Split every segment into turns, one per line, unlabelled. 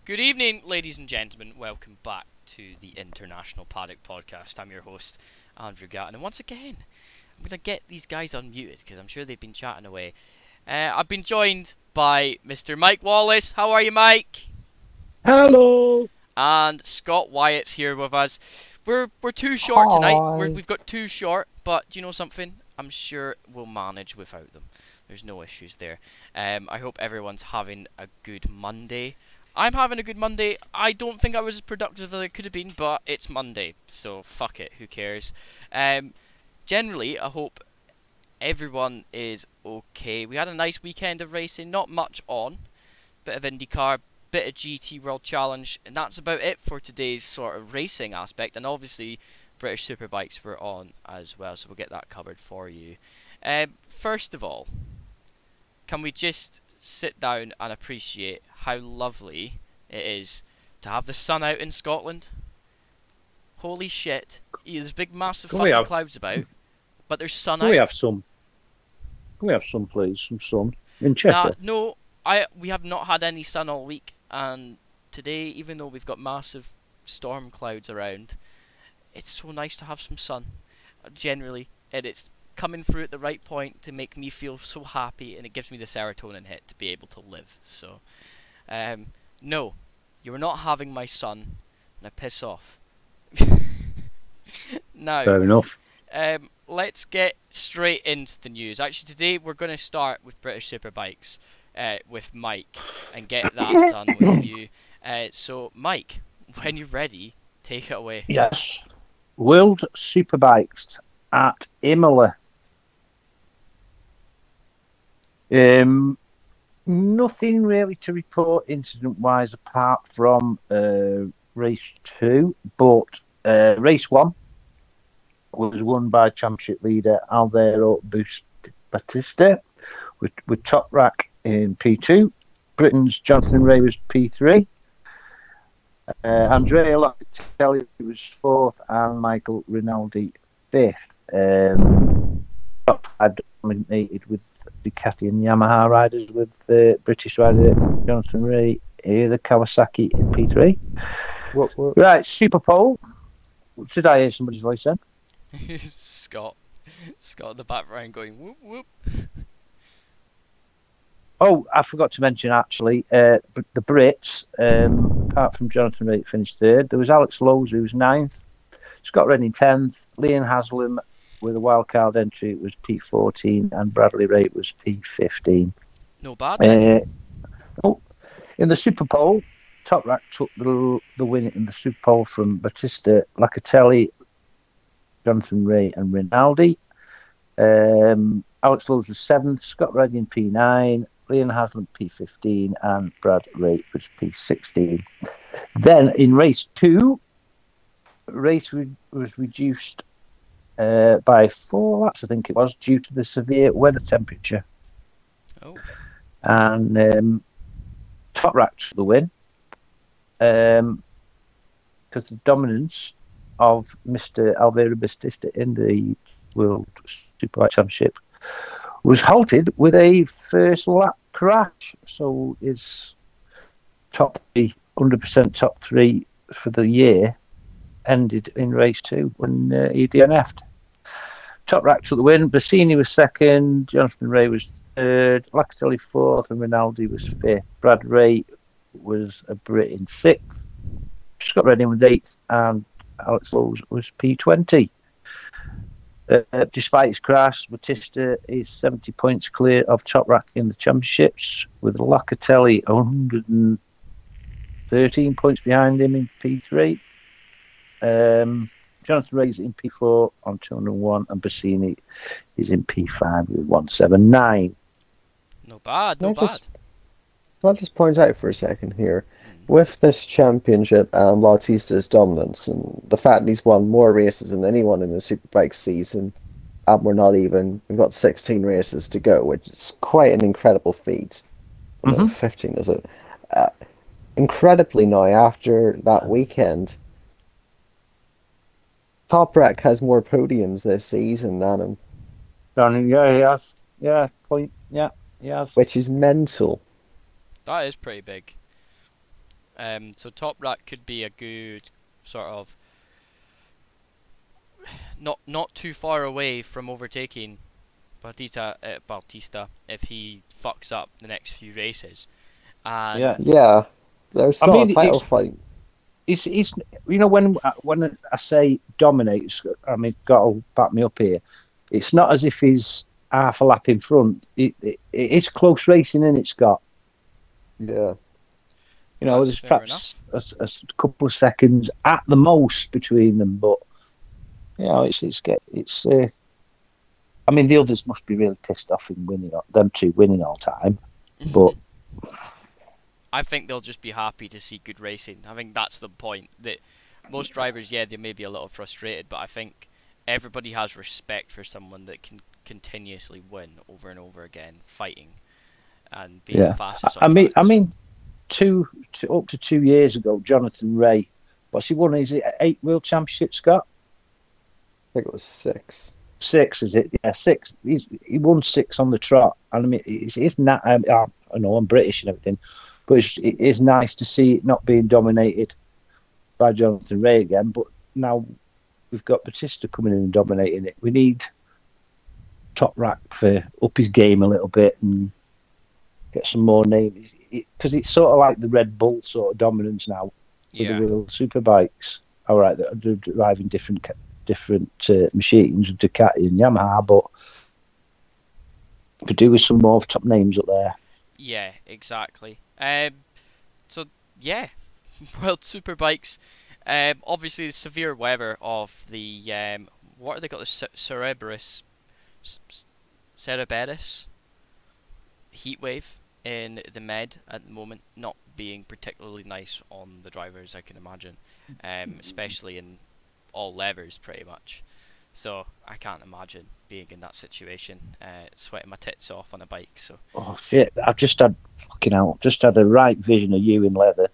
Good evening, ladies and gentlemen. Welcome back to the International Paddock Podcast. I'm your host, Andrew Gatton, and once again, I'm going to get these guys unmuted because I'm sure they've been chatting away. I've been joined by Mr. Mike Wallace. How are you, Mike?
Hello.
And Scott Wyatt's here with us. We're too short tonight. We've got too short, but do you know something? I'm sure we'll manage without them. There's no issues there. I hope everyone's having a good Monday. I'm having a good Monday. I don't think I was as productive as I could have been, but it's Monday, so fuck it, who cares. Generally, I hope everyone is okay. We had a nice weekend of racing, not much on. Bit of IndyCar, bit of GT World Challenge, and that's about it for today's sort of racing aspect. And obviously, British Superbikes were on as well, so we'll get that covered for you. First of all, can we just sit down and appreciate how lovely it is to have the sun out in Scotland? Holy shit. There's big massive fucking clouds about, but there's sun out.
Can we have some? Can we have some, please? Some sun in Chester?
No, we have not had any sun all week, and today, even though we've got massive storm clouds around, it's so nice to have some sun. Generally, and it's coming through at the right point to make me feel so happy, and it gives me the serotonin hit to be able to live. So, no, you are not having my son. Now piss off. Now,
fair enough.
Let's get straight into the news. Actually, today we're going to start with British Superbikes with Mike and get that done with you. So, Mike, when you're ready, take it away.
Yes. World Superbikes at Imola. Nothing really to report incident-wise apart from race 2, but race 1 was won by championship leader Alvaro Bautista with Top Rack in P2. Britain's Jonathan Rea was P3. Andrea Locatelli was 4th and Michael Rinaldi 5th. Had dominated with Ducati and Yamaha riders, with the British rider Jonathan Rea, the Kawasaki in P3. What? Right, Super Pole. Should I hear somebody's voice then?
Scott in the background going whoop whoop.
Oh, I forgot to mention actually, the Brits, apart from Jonathan Rea, finished 3rd. There was Alex Lowes, who was 9th. Scott Redding 10th. Liam Haslam with a wildcard entry was P14, and Bradley Ray was P15.
No bad.
In the Super Pole, Top Rack took the win in the Super Pole from Bautista, Locatelli, Jonathan Rea, and Rinaldi. Alex Lowes was 7th, Scott Redding P9, Liam Haslam P15, and Brad Ray was P16. Then in race 2, race was reduced by 4 laps, I think it was, due to the severe weather temperature.
Oh.
And Top Rack took the win because the dominance of Mr. Alvaro Bautista in the World Superbike Championship was halted with a first lap crash. So his 100% top 3 for the year ended in race 2 when he DNF'd. Top Rack took the win. Bassini was 2nd, Jonathan Rea was 3rd, Locatelli 4th, and Rinaldi was 5th. Brad Ray was a Brit in 6th. Scott Redding was 8th, and Alex Lowes was P20. Despite his crash, Bautista is 70 points clear of Top Rack in the championships, with Locatelli 113 points behind him in P3. Jonathan Rea is in P4 on 201, and Bassini is in P5 with 179.
Not bad, not bad.
I'll just point out for a second here,
Mm.
with this championship and Bautista's dominance and the fact that he's won more races than anyone in the Superbike season, and we've got 16 races to go, which is quite an incredible feat. No,
Hmm.
15 is it? Uh, Incredibly now, after that weekend, Toprak has more podiums this season than him,
Yeah, he has. Yeah, point. Yeah, he has.
which is mental.
That is pretty big. So Top Rat could be a good sort of not too far away from overtaking Bautista if he fucks up the next few races.
Yeah.
And
Yeah, there's
I
still a
mean,
title fight.
it's you know when I say dominates, I mean, gotta back me up here. It's not as if he's half a lap in front. It's close racing, and it's got
Yeah.
that's
there's
fair
perhaps
enough.
a couple of seconds at the most between them, but it's. I mean, the others must be really pissed off in winning them two winning all time, but
I think they'll just be happy to see good racing. I think that's the point. That most drivers, yeah, they may be a little frustrated, but I think everybody has respect for someone that can continuously win over and over again, fighting and being the
yeah.
fastest on
I
tracks.
mean, up to 2 years ago, Jonathan Ray, what's he won? Is it 8 World Championships, Scott?
I think it was 6.
6, is it? Yeah, 6. He won 6 on the trot, and I mean, it's not. I know I'm British and everything, but it is nice to see it not being dominated by Jonathan Ray again. But now we've got Batista coming in and dominating it. We need Top Rack for up his game a little bit and get some more names because it's sort of like the Red Bull sort of dominance now with the
Yeah.
real superbikes. All right, they're driving different machines, Ducati and Yamaha, but could do with some more top names up there.
Yeah, exactly. So yeah, World Superbikes. Obviously the severe weather of the what are they got, the Cereberis heat wave in the Med at the moment, not being particularly nice on the drivers, I can imagine, especially in all levers pretty much. So I can't imagine being in that situation, sweating my tits off on a bike. So
Oh shit! Just had a right vision of you in leather.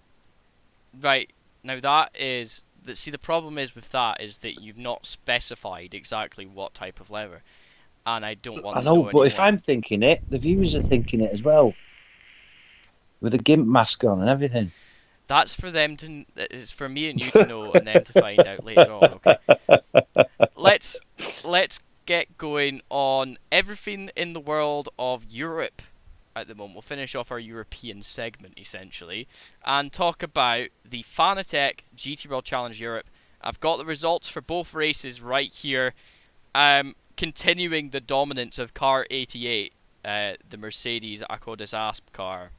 right now the problem is with that is that you've not specified exactly what type of lever, and I don't
I
want to
know,
know
but if
anymore.
I'm thinking it, the viewers are thinking it as well, with a gimp mask on and everything.
That's for them to. It's for me and you to know, and them to find out later on. Okay. Let's let's get going on everything in the world of Europe at the moment. We'll finish off our European segment essentially and talk about the Fanatec GT World Challenge Europe. I've got the results for both races right here. Continuing the dominance of car 88, the Mercedes Accord des Asp car,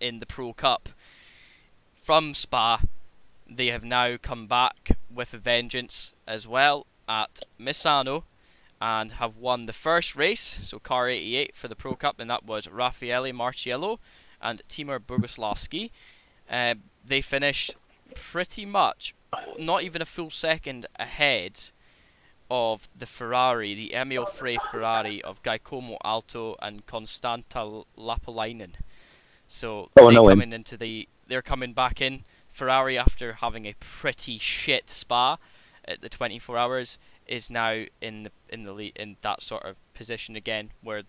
in the Pro Cup from Spa. They have now come back with a vengeance as well at Misano and have won the first race, so car 88 for the Pro Cup, and that was Raffaele Marciello and Timur Boguslavski. They finished pretty much not even a full second ahead of the Ferrari, the Emil Frey Ferrari of Giacomo Alto and Constanta Lapalainen. So
Oh, I know him.
they're coming back in. Ferrari, after having a pretty shit Spa at the 24 hours, is now in that sort of position again, where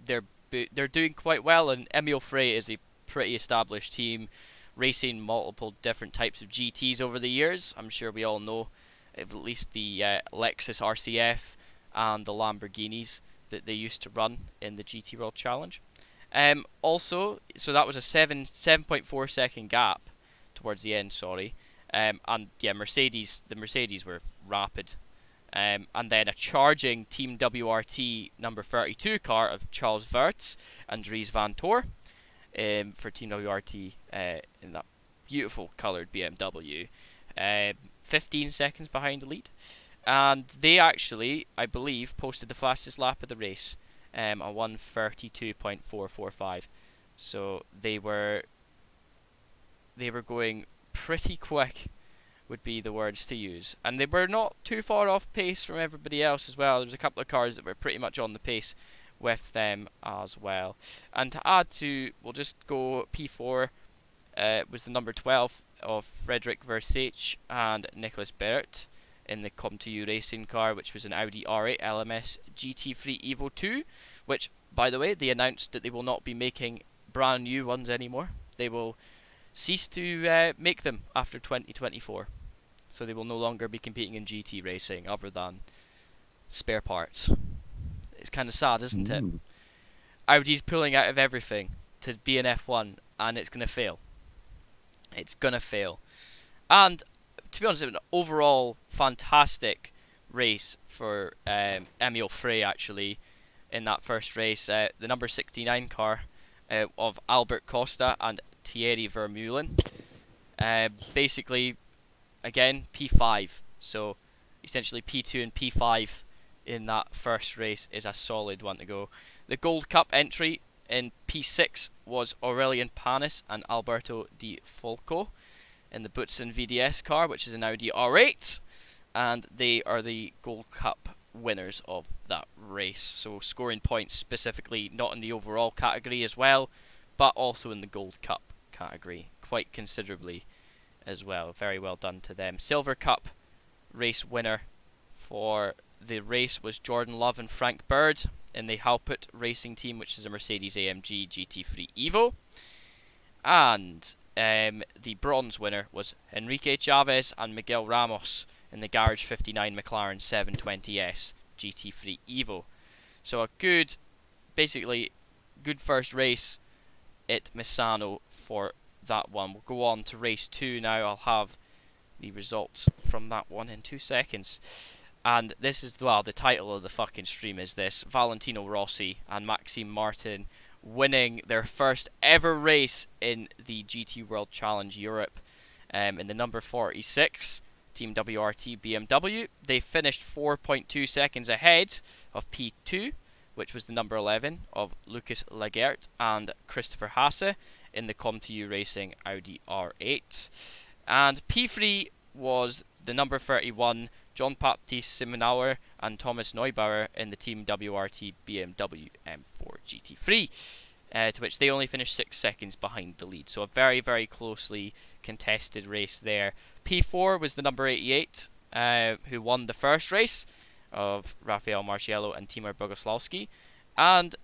they're doing quite well. And Emil Frey is a pretty established team, racing multiple different types of GTs over the years. I'm sure we all know at least the Lexus RCF and the Lamborghinis that they used to run in the GT World Challenge. Also, so that was a 7.4 second gap towards the end, sorry. And yeah, the Mercedes were rapid. And then a charging Team WRT number 32 car of Charles Wirtz and Dries Van Tor for Team WRT in that beautiful coloured BMW. 15 seconds behind the lead. And they actually, I believe, posted the fastest lap of the race, a 1:32.445. So they were going pretty quick, would be the words to use. And they were not too far off pace from everybody else as well. There was a couple of cars that were pretty much on the pace with them as well. And to add to, we'll just go P4, was the number 12 of Frederick Versace and Nicholas Barrett in the Come2U racing car, which was an Audi R8 LMS GT3 Evo 2, which, by the way, they announced that they will not be making brand new ones anymore. They will cease to make them after 2024. So they will no longer be competing in GT racing other than spare parts. It's kind of sad, isn't it? Audi's pulling out of everything to be an F1, and it's going to fail. It's going to fail. And to be honest, it was an overall fantastic race for Emil Frey, actually, in that first race. The number 69 car of Albert Costa and Thierry Vermeulen. Basically, again, P5. So, essentially P2 and P5 in that first race is a solid one to go. The Gold Cup entry in P6 was Aurelian Panis and Alberto Di Folco in the Butson VDS car, which is an Audi R8, and they are the Gold Cup winners of that race. So scoring points specifically not in the overall category as well, but also in the Gold Cup category quite considerably as well. Very well done to them. Silver Cup race winner for the race was Jordan Love and Frank Bird in the Halpert racing team, which is a Mercedes AMG GT3 Evo. And the bronze winner was Enrique Chavez and Miguel Ramos in the Garage 59 McLaren 720S GT3 Evo. So a good, basically, good first race at Misano for that one. We'll go on to race 2 now. I'll have the results from that one in 2 seconds. And this is, well, the title of the fucking stream is this: Valentino Rossi and Maxime Martin winning their first ever race in the GT World Challenge Europe in the number 46 Team WRT BMW. They finished 4.2 seconds ahead of P2, which was the number 11 of Lucas Laguerre and Christopher Hasse in the Com2U Racing Audi R8. And P3 was the number 31 John Baptiste Simonauer and Thomas Neubauer in the Team WRT BMW M4 GT3, to which they only finished 6 seconds behind the lead. So a very, very closely contested race there. P4 was the number 88, who won the first race, of Rafael Marciello and Timur Bogoslavski. And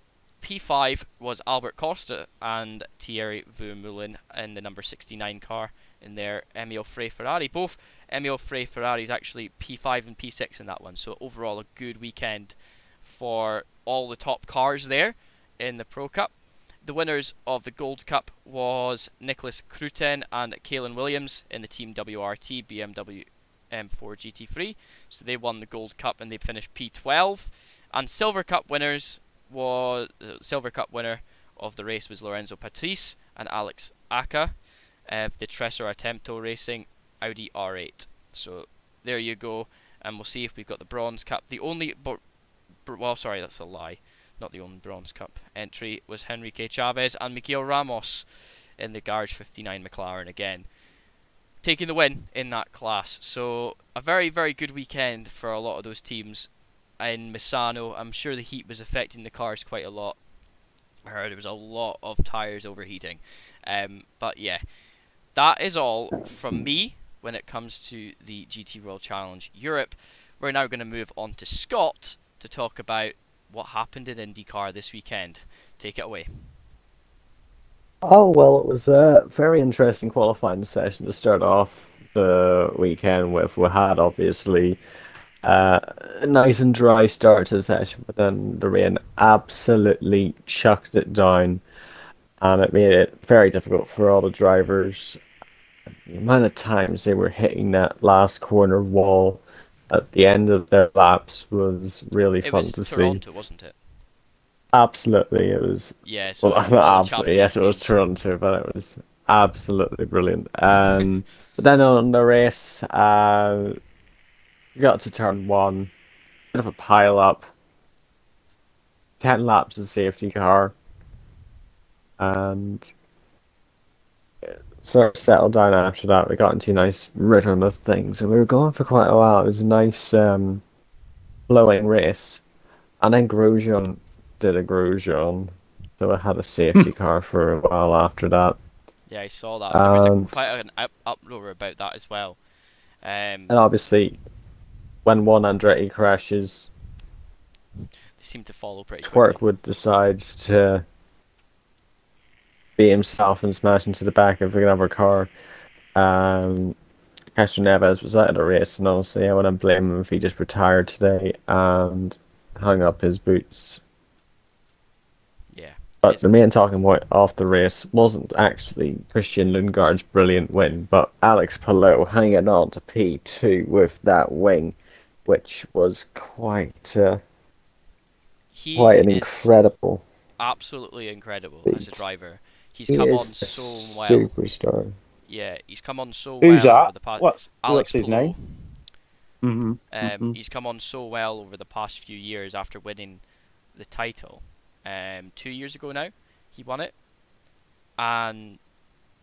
P5 was Albert Costa and Thierry Vermeulen in the number 69 car in their Emil Frey Ferrari. Both Emil Frey Ferraris actually P5 and P6 in that one. So overall a good weekend for all the top cars there in the Pro Cup. The winners of the Gold Cup was Nicholas Kruten and Kalen Williams in the Team WRT BMW M4 GT3. So they won the Gold Cup and they finished P12. And Silver Cup winners was Silver Cup winner of the race was Lorenzo Patrese and Alex Aka of the Tresor Attempto Racing Audi R8. So there you go, and we'll see if we've got the Bronze Cup. The only well, sorry, that's a lie. Not the only Bronze Cup entry was Enrique Chavez and Miguel Ramos in the Garage 59 McLaren again, taking the win in that class. So a very, very good weekend for a lot of those teams in Misano. I'm sure the heat was affecting the cars quite a lot. I heard there was a lot of tyres overheating. But yeah, that is all from me when it comes to the GT World Challenge Europe. We're now going to move on to Scott to talk about what happened in IndyCar this weekend. Take it away.
Oh, well, it was a very interesting qualifying session to start off the weekend with. We had, obviously, a nice and dry start to the session, but then the rain absolutely chucked it down, and it made it very difficult for all the drivers. The amount of times they were hitting that last corner wall at the end of their laps was really fun to see.
It was Toronto, wasn't it?
Absolutely, it was.
Yeah, so
well, not absolutely. Yes, it was Toronto, but it was absolutely brilliant. But then on the race, got to turn 1, bit of a pile up. 10 laps of safety car. and sort of settled down after that. We got into a nice rhythm of things, and we were going for quite a while. It was a nice flowing race, and then Grosjean did a Grosjean, so I had a safety car for a while after that.
Yeah, I saw that. There was a
And
quite an uproar about that as well.
and obviously, when one Andretti crashes,
They seem to follow pretty quickly.
Twerkwood decides to be himself and smash into the back of another car. Um, Castro Neves was out of the race, and honestly, I wouldn't blame him if he just retired today and hung up his boots.
Yeah.
But the main talking point of the race wasn't actually Christian Lundgaard's brilliant win, but Alex Palou hanging on to P2 with that wing, which was quite an incredible.
Absolutely incredible
beat.
as a driver. He's
He
come
is
on
a
so well.
Superstar.
Yeah, he's come on so
Who's
well over
that?
the past.
What's his
Palou.
name? Mm-hmm.
He's come on so well over the past few years after winning the title. 2 years ago now, he won it, and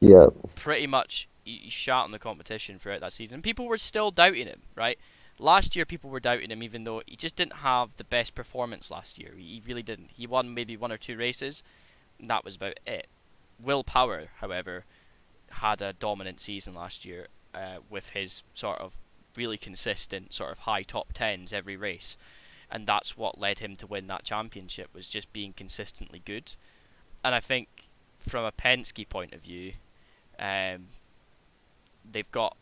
Yeah,
pretty much he shot in the competition throughout that season. And people were still doubting him, right? Last year, people were doubting him, even though he just didn't have the best performance last year. He really didn't. He won maybe 1 or 2 races, and that was about it. Will Power, however, had a dominant season last year with his sort of really consistent sort of high top tens every race, and that's what led him to win that championship, was just being consistently good. And I think from a Penske point of view, they've got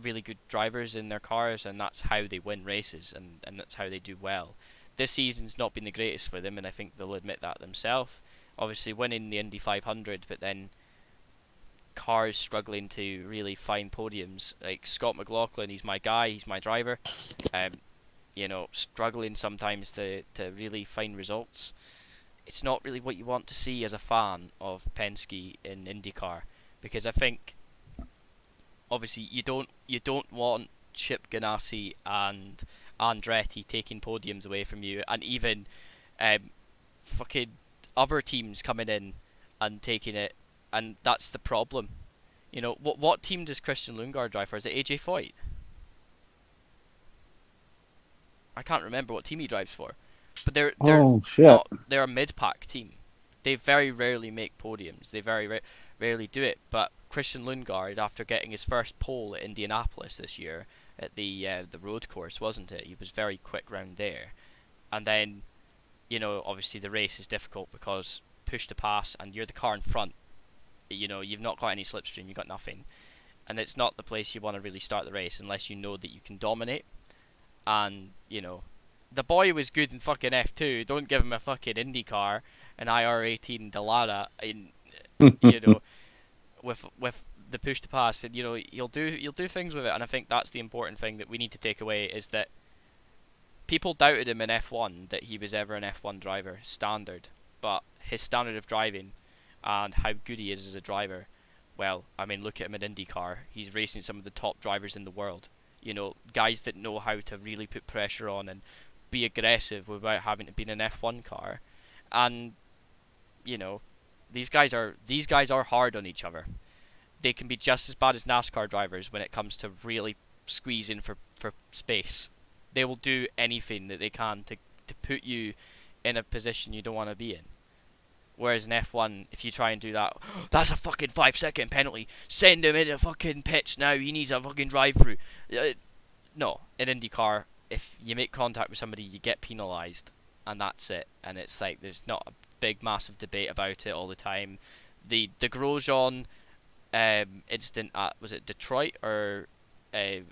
really good drivers in their cars, and that's how they win races, and that's how they do well. This season's not been the greatest for them, and I think they'll admit that themselves. Obviously winning the Indy 500, but then cars struggling to really find podiums. Like Scott McLaughlin, he's my guy, he's my driver. Struggling sometimes to really find results. It's not really what you want to see as a fan of Penske in IndyCar, because I think obviously you don't want Chip Ganassi and Andretti taking podiums away from you, and even fucking other teams coming in and taking it, and that's the problem. What team does Christian Lundgaard drive for? Is it AJ Foyt? I can't remember what team he drives for, but they're a mid-pack team. They very rarely make podiums. They very rarely do it. But Christian Lundgaard, after getting his first pole at Indianapolis this year at the road course, wasn't it? He was very quick round there, and then obviously the race is difficult because push to pass, and you're the car in front. You've not got any slipstream, you've got nothing, and it's not the place you want to really start the race unless you know that you can dominate. And the boy was good in fucking F2. Don't give him a fucking Indy car, an IR18 Dallara with the push to pass, and you'll do things with it. And I think that's the important thing that we need to take away, is that people doubted him in F1, that he was ever an F1 driver standard, but his standard of driving and how good he is as a driver, well, I mean, look at him in IndyCar. He's racing some of the top drivers in the world. Guys that know how to really put pressure on and be aggressive without having to be in an F1 car. And these guys are hard on each other. They can be just as bad as NASCAR drivers when it comes to really squeezing for space. They will do anything that they can to put you in a position you don't want to be in. Whereas in F1, if you try and do that, that's a fucking 5-second penalty. Send him in a fucking pitch now. He needs a fucking drive-through. No, in IndyCar, if you make contact with somebody, you get penalised, and that's it. And it's like there's not a big, massive debate about it all the time. The Grosjean incident at, was it Detroit, or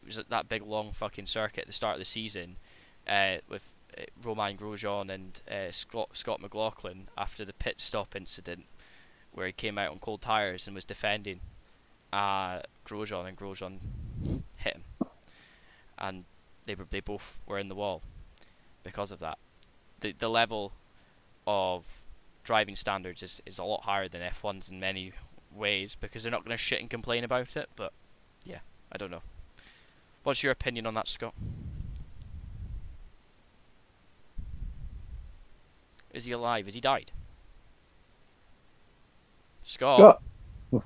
was it that big long fucking circuit at the start of the season with Romain Grosjean and Scott McLaughlin after the pit stop incident where he came out on cold tyres and was defending Grosjean, and Grosjean hit him, and they both were in the wall because of that. The level of driving standards is a lot higher than F1's in many ways, because they're not going to shit and complain about it. But yeah, I don't know. What's your opinion on that, Scott? Is he alive? Has he died? Scott.
Scott.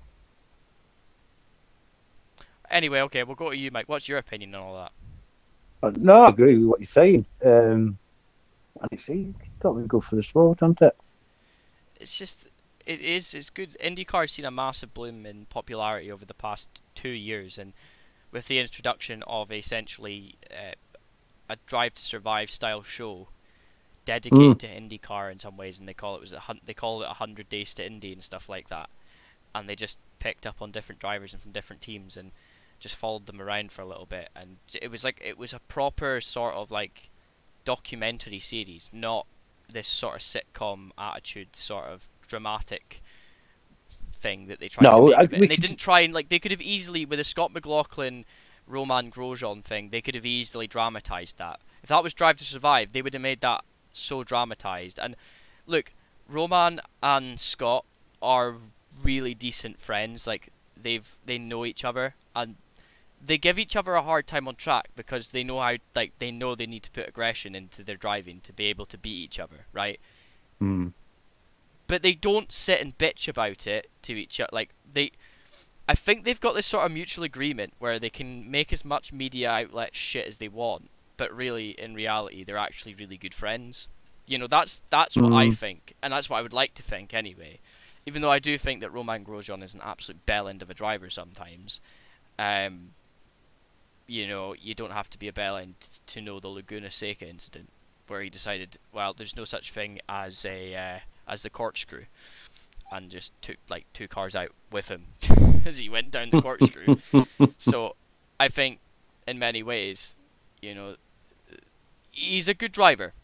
Anyway, okay, we'll go to you, Mike. What's your opinion on all that?
No, I agree with what you're saying. And it's got to be good for the sport, hasn't it?
It's just, it's good. IndyCar's seen a massive bloom in popularity over the past 2 years, and with the introduction of essentially a Drive to Survive style show dedicated to IndyCar in some ways, and they call it 100 Days to Indy and stuff like that, and they just picked up on different drivers and from different teams and just followed them around for a little bit, and it was a proper sort of like documentary series, not this sort of sitcom attitude, sort of dramatic thing that they tried to make of it. And they didn't try and they could have easily, with the Scott McLaughlin Roman Grosjean thing, they could have easily dramatized that. If that was Drive to Survive, they would have made that so dramatized. And look, Roman and Scott are really decent friends. Like they know each other, and they give each other a hard time on track because they know how they know they need to put aggression into their driving to be able to beat each other, right? But they don't sit and bitch about it to each other. I think they've got this sort of mutual agreement where they can make as much media outlet shit as they want, but really, in reality, they're actually really good friends. You know, that's what I think, and that's what I would like to think anyway. Even though I do think that Roman Grosjean is an absolute bell end of a driver sometimes. You know, you don't have to be a bell end to know the Laguna Seca incident, where he decided, well, there's no such thing as the corkscrew, and just took 2 cars out with him as he went down the corkscrew. So I think in many ways, you know, he's a good driver.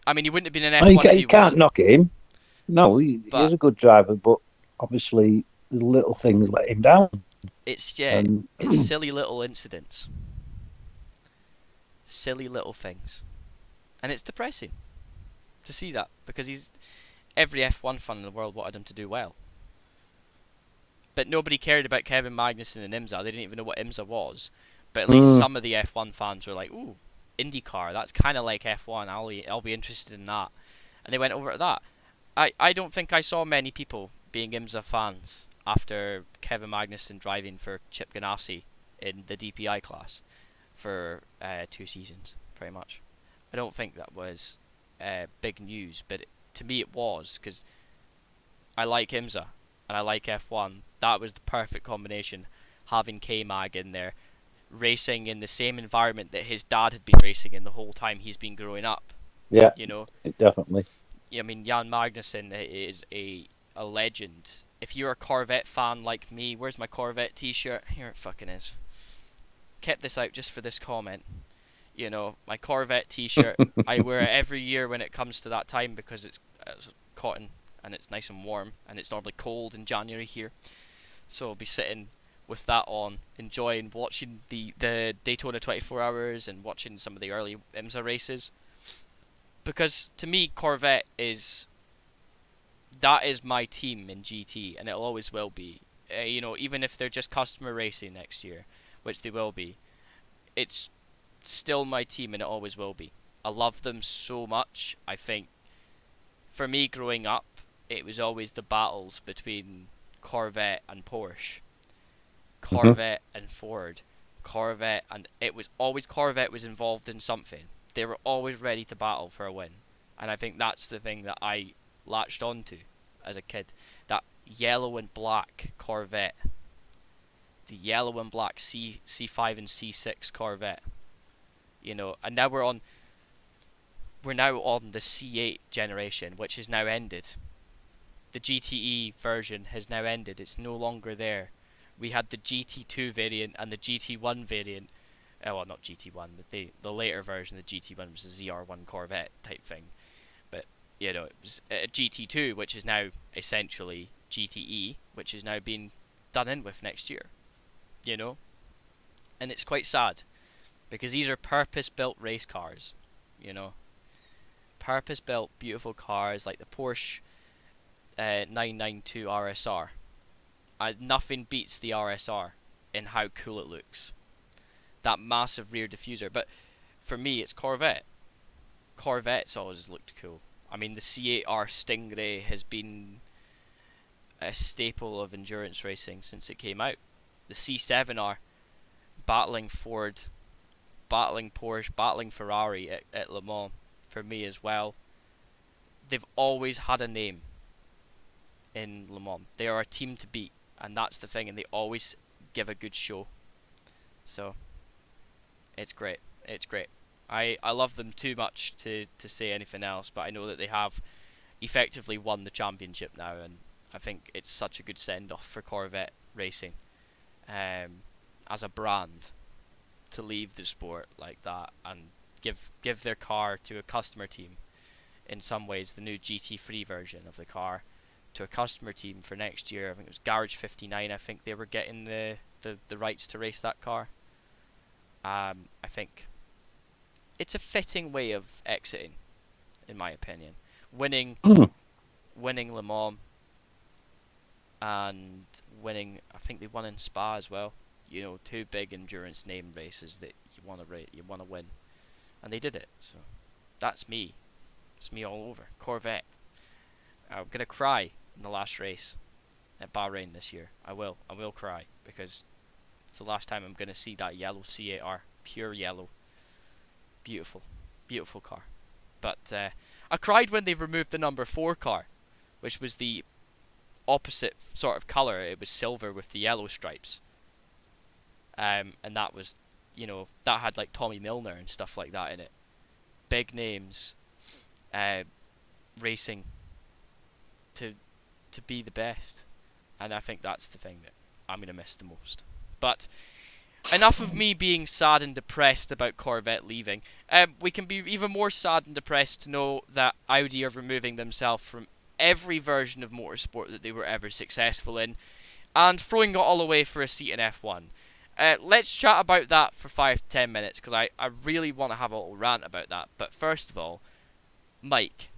I mean, he wouldn't have been an F1 if he
can't knock him. No, he is a good driver, but obviously the little things let him down.
It's silly little incidents, silly little things, and it's depressing to see that, because every F1 fan in the world wanted him to do well, but nobody cared about Kevin Magnussen and IMSA. They didn't even know what IMSA was, but at least some of the F1 fans were like, "Ooh, IndyCar, that's kind of like F1. I'll be interested in that," and they went over to that. I don't think I saw many people being IMSA fans after Kevin Magnussen driving for Chip Ganassi in the DPI class for 2 seasons, pretty much. I don't think that was big news, but to me it was, because I like IMSA and I like F1. That was the perfect combination, having K-Mag in there, racing in the same environment that his dad had been racing in the whole time he's been growing up.
Yeah,
you know,
definitely.
I mean, Jan Magnussen is a legend. If you're a Corvette fan like me, where's my Corvette t-shirt? Here it fucking is. Kept this out just for this comment. You know, my Corvette t-shirt, I wear it every year when it comes to that time, because it's cotton and it's nice and warm, and it's normally cold in January here. So I'll be sitting with that on, enjoying watching the Daytona 24 Hours and watching some of the early IMSA races. Because to me, Corvette is my team in GT, and it'll always will be. You know, even if they're just customer racing next year, which they will be, it's still my team, and it always will be. I love them so much. I think, for me growing up, it was always the battles between Corvette and Porsche, Corvette and Ford, Corvette, and it was always Corvette was involved in something. They were always ready to battle for a win, and I think that's the thing that I latched onto as a kid. That yellow and black Corvette, the yellow and black C5 and C6 Corvette, you know. And now we're now on the C8 generation, which has now ended. The GTE version has now ended. It's no longer there. We had the GT2 variant and the GT1 variant. Well, not GT1, the later version of the GT1 was the ZR1 Corvette type thing. But, you know, it was GT2, which is now essentially GTE, which is now being done in with next year. You know? And it's quite sad, because these are purpose-built race cars, you know? Purpose-built, beautiful cars like the Porsche 992 RSR. Nothing beats the RSR in how cool it looks. That massive rear diffuser. But for me, it's Corvette. Corvette's always looked cool. I mean, the C8R Stingray has been a staple of endurance racing since it came out. The C7R, battling Ford, battling Porsche, battling Ferrari at Le Mans, for me as well. They've always had a name in Le Mans. They are a team to beat, and that's the thing, and they always give a good show. So, it's great. It's great. I love them too much to say anything else, but I know that they have effectively won the championship now, and I think it's such a good send-off for Corvette racing as a brand to leave the sport like that and give their car to a customer team. In some ways, the new GT3 version of the car to a customer team for next year. I think it was Garage 59. I think they were getting the rights to race that car. I think it's a fitting way of exiting, in my opinion. Winning Le Mans and winning. I think they won in Spa as well. You know, two big endurance name races that you want to win, and they did it. So that's me. It's me all over. Corvette. I'm gonna cry in the last race at Bahrain this year. I will cry, because it's the last time I'm gonna see that yellow C8R, pure yellow. Beautiful, beautiful car. But I cried when they removed the number 4 car, which was the opposite sort of colour. It was silver with the yellow stripes. And that was, you know, that had like Tommy Milner and stuff like that in it. Big names, racing to be the best. And I think that's the thing that I'm going to miss the most. But enough of me being sad and depressed about Corvette leaving. We can be even more sad and depressed to know that Audi are removing themselves from every version of motorsport that they were ever successful in, and throwing it all away for a seat in F1. Let's chat about that for 5 to 10 minutes, because I really want to have a little rant about that. But first of all, Mike,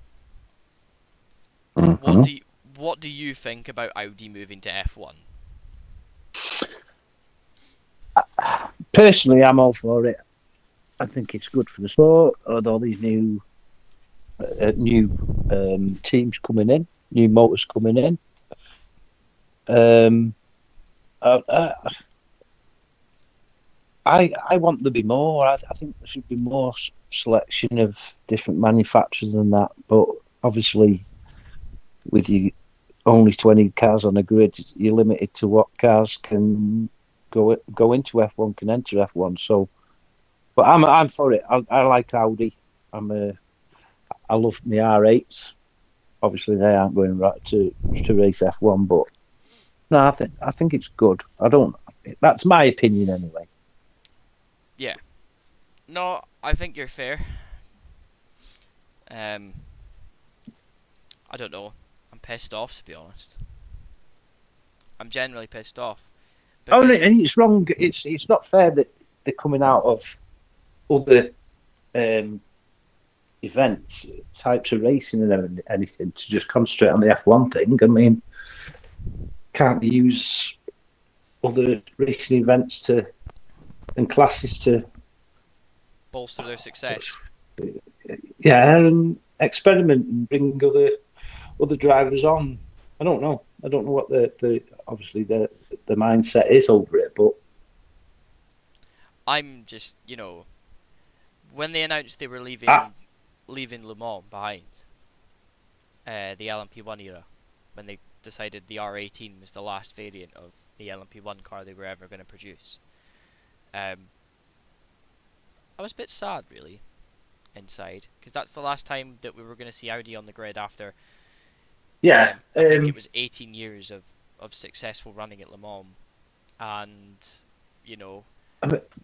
what do you think about Audi moving to F1?
Personally, I'm all for it. I think it's good for the sport, with all these new teams coming in, new motors coming in. I want there to be more. I think there should be more selection of different manufacturers than that. But obviously, with you only 20 cars on a grid, you're limited to what cars can go into F1, can enter F1. So, but I'm for it. I like Audi. I love my R8s. Obviously, they aren't going right to race F1, but no, I think it's good. That's my opinion anyway.
Yeah. No, I think you're fair. I don't know. I'm pissed off, to be honest. I'm genuinely pissed off.
Oh, and it's wrong. It's not fair that they're coming out of other events, types of racing and anything to just concentrate on the F1 thing. I mean, can't they use other racing events and classes to
bolster their success?
Yeah, and experiment and bring other drivers on. I don't know what the obviously the mindset is over it, but
I'm just, you know, when they announced they were leaving Le Mans behind, the LMP1 era, when they decided the R18 was the last variant of the LMP1 car they were ever going to produce, I was a bit sad, really, inside, because that's the last time that we were going to see Audi on the grid after.
Yeah,
I think it was 18 years of successful running at Le Mans, and you know,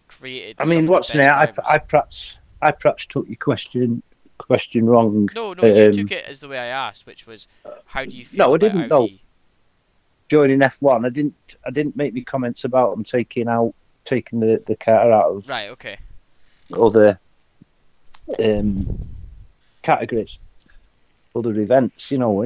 created.
I mean, what's now? I perhaps took your question wrong.
No, you took it as the way I asked, which was, how do you feel?
No, I
about
didn't.
Audi?
No. Joining F1, I didn't make me comments about them taking the car out of
right. Okay.
Other categories, other events. You know,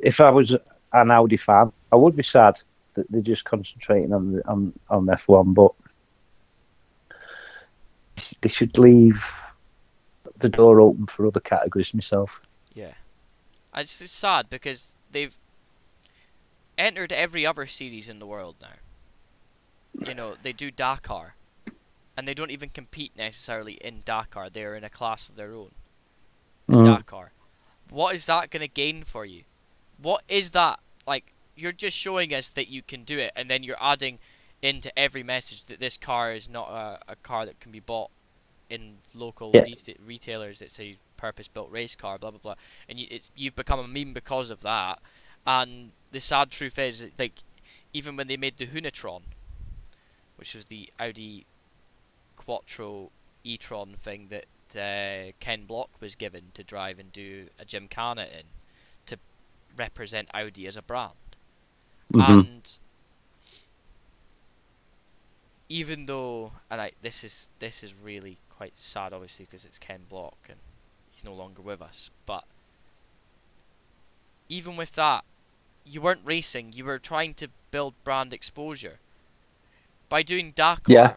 if I was an Audi fan, I would be sad that they're just concentrating on F1, but they should leave the door open for other categories myself.
Yeah. And it's sad because they've entered every other series in the world now. You know, they do Dakar, and they don't even compete necessarily in Dakar. They're in a class of their own in Dakar. What is that going to gain for you? What is that? Like, you're just showing us that you can do it, and then you're adding into every message that this car is not a car that can be bought in local retailers. It's a purpose-built race car, blah blah blah, and you've become a meme because of that. And the sad truth is, like, even when they made the Hunatron, which was the Audi Quattro e-tron thing that Ken Block was given to drive and do a gymkhana in, to represent Audi as a brand. And even though, this is really quite sad, obviously, because it's Ken Block and he's no longer with us, but even with that, you weren't racing, you were trying to build brand exposure. By doing Dakar,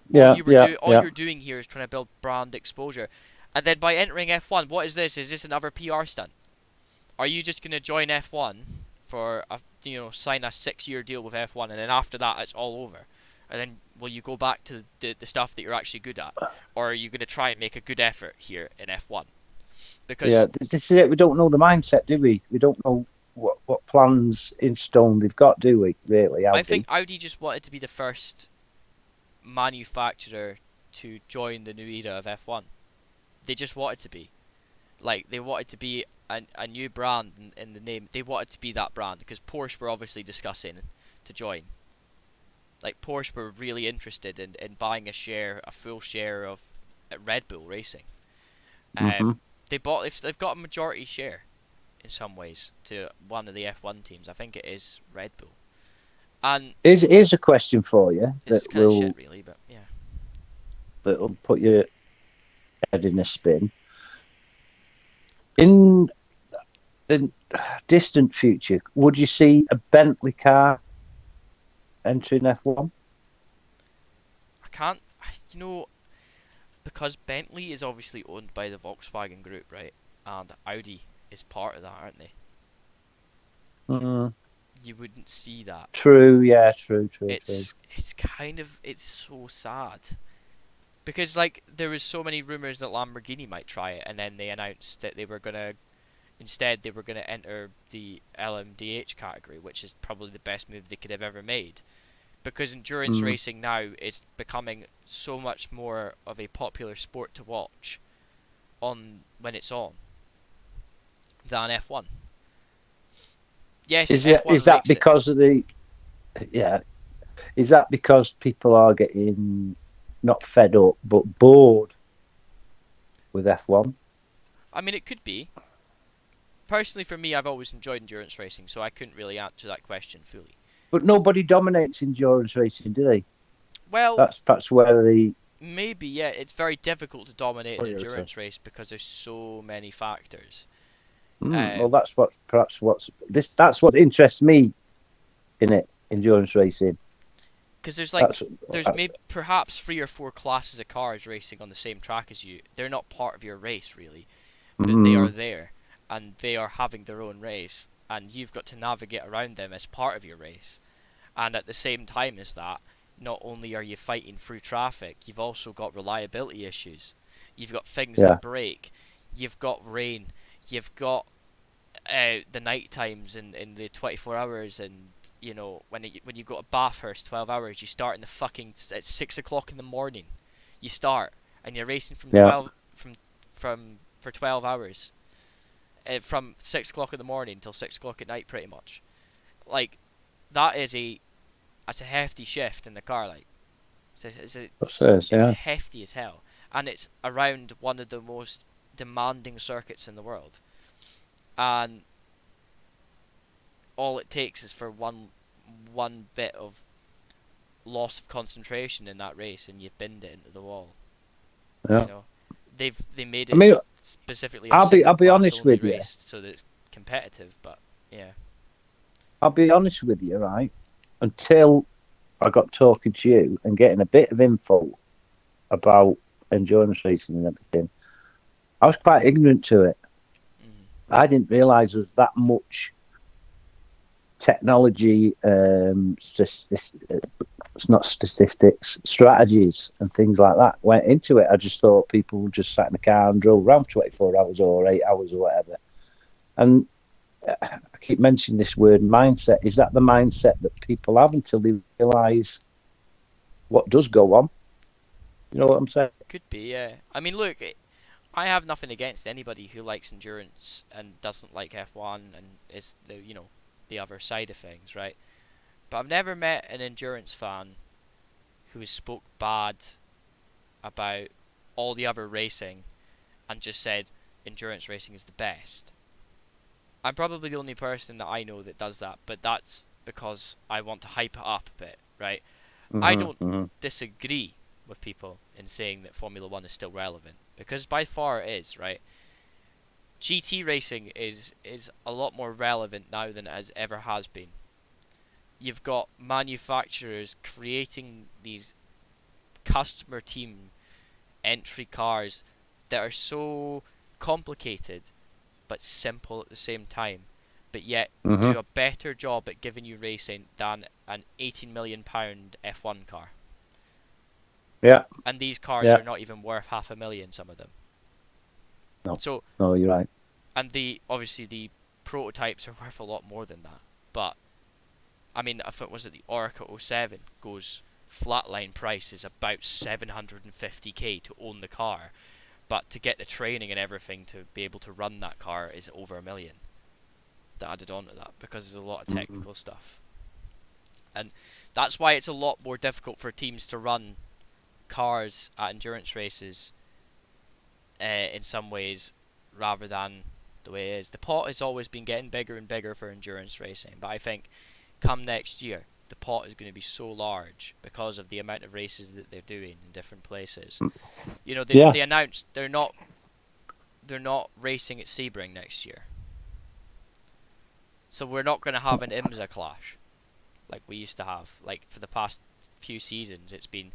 all you're doing here is trying to build brand exposure. And then by entering F1, what is this? Is this another PR stunt? Are you just going to join F1 for sign a 6-year deal with F1, and then after that it's all over? And then will you go back to the stuff that you're actually good at, or are you going to try and make a good effort here in F1? Because
this is it. We don't know the mindset, do we? We don't know what plans in stone they've got, do we? Really, Audi?
I think Audi just wanted to be the first manufacturer to join the new era of F1. They just wanted to be. Like, they wanted to be a new brand in the name. They wanted to be that brand, because Porsche were obviously discussing to join. Like, Porsche were really interested in buying a full share of Red Bull Racing. They've got a majority share in some ways to one of the F1 teams. I think it is Red Bull. And
here's a question for you.
It's kind of shit, really, but yeah.
That'll put your head in a spin. In the distant future, would you see a Bentley car entering F1?
I can't, because Bentley is obviously owned by the Volkswagen Group, right? And Audi is part of that, aren't they? You wouldn't see that.
True. It's
so sad. Because, like, there was so many rumours that Lamborghini might try it, and then they announced that they were going to enter the LMDH category, which is probably the best move they could have ever made. Because endurance racing now is becoming so much more of a popular sport to watch when it's on than F1. Yes,
is that because of the? Yeah, is that because people are getting not fed up but bored with F1?
I mean, it could be. Personally, for me, I've always enjoyed endurance racing, so I couldn't really answer that question fully.
But nobody dominates endurance racing, do they?
Well,
that's where the
maybe, yeah. It's very difficult to dominate an endurance race because there's so many factors.
Well, that's what interests me in it, endurance racing.
Because there's maybe perhaps 3 or 4 classes of cars racing on the same track as you. They're not part of your race really, but they are there, and they are having their own race, and you've got to navigate around them as part of your race. And at the same time as that, not only are you fighting through traffic, you've also got reliability issues. You've got things that break. You've got rain. You've got the night times in the 24 hours, and when you go to Bathurst 12 hours, you start at 6 o'clock in the morning. You start and you're racing from 12 for 12 hours, from 6 o'clock in the morning till 6 o'clock at night, pretty much. Like, that's a hefty shift in the car. Like, it's hefty as hell, and it's around one of the most demanding circuits in the world. And all it takes is for one bit of loss of concentration in that race, and you've binned it into the wall.
Yeah.
They made it specifically.
I'll be honest with you,
so that it's competitive. But yeah,
I'll be honest with you, right? Until I got talking to you and getting a bit of info about endurance racing and everything, I was quite ignorant to it. I didn't realise there was that much technology, it's not statistics, strategies and things like that went into it. I just thought people just sat in the car and drove around 24 hours or 8 hours or whatever. And I keep mentioning this word mindset. Is that the mindset that people have until they realise what does go on? You know what I'm saying?
Could be, yeah. I mean, look, I have nothing against anybody who likes endurance and doesn't like F1 and is the the other side of things, right? But I've never met an endurance fan who has spoke bad about all the other racing and just said endurance racing is the best. I'm probably the only person that I know that does that, but that's because I want to hype it up a bit, right? I don't disagree with people in saying that Formula 1 is still relevant, because by far it is, right? GT racing is a lot more relevant now than it ever has been. You've got manufacturers creating these customer team entry cars that are so complicated but simple at the same time, but yet do a better job at giving you racing than an £18 million F1 car.
Yeah.
And these cars are not even worth $500,000, some of them.
No.
So,
no, you're right.
And obviously the prototypes are worth a lot more than that. But I mean, if it was at the Orca 07 goes flatline price is about 750k to own the car, but to get the training and everything to be able to run that car is over $1 million. That added on to that, because there's a lot of technical stuff, and that's why it's a lot more difficult for teams to run cars at endurance races in some ways, rather than the way it is. The pot has always been getting bigger and bigger for endurance racing, but I think come next year the pot is going to be so large because of the amount of races that they're doing in different places. You know, they announced they're not racing at Sebring next year, so we're not going to have an IMSA clash like we used to have. Like for the past few seasons, it's been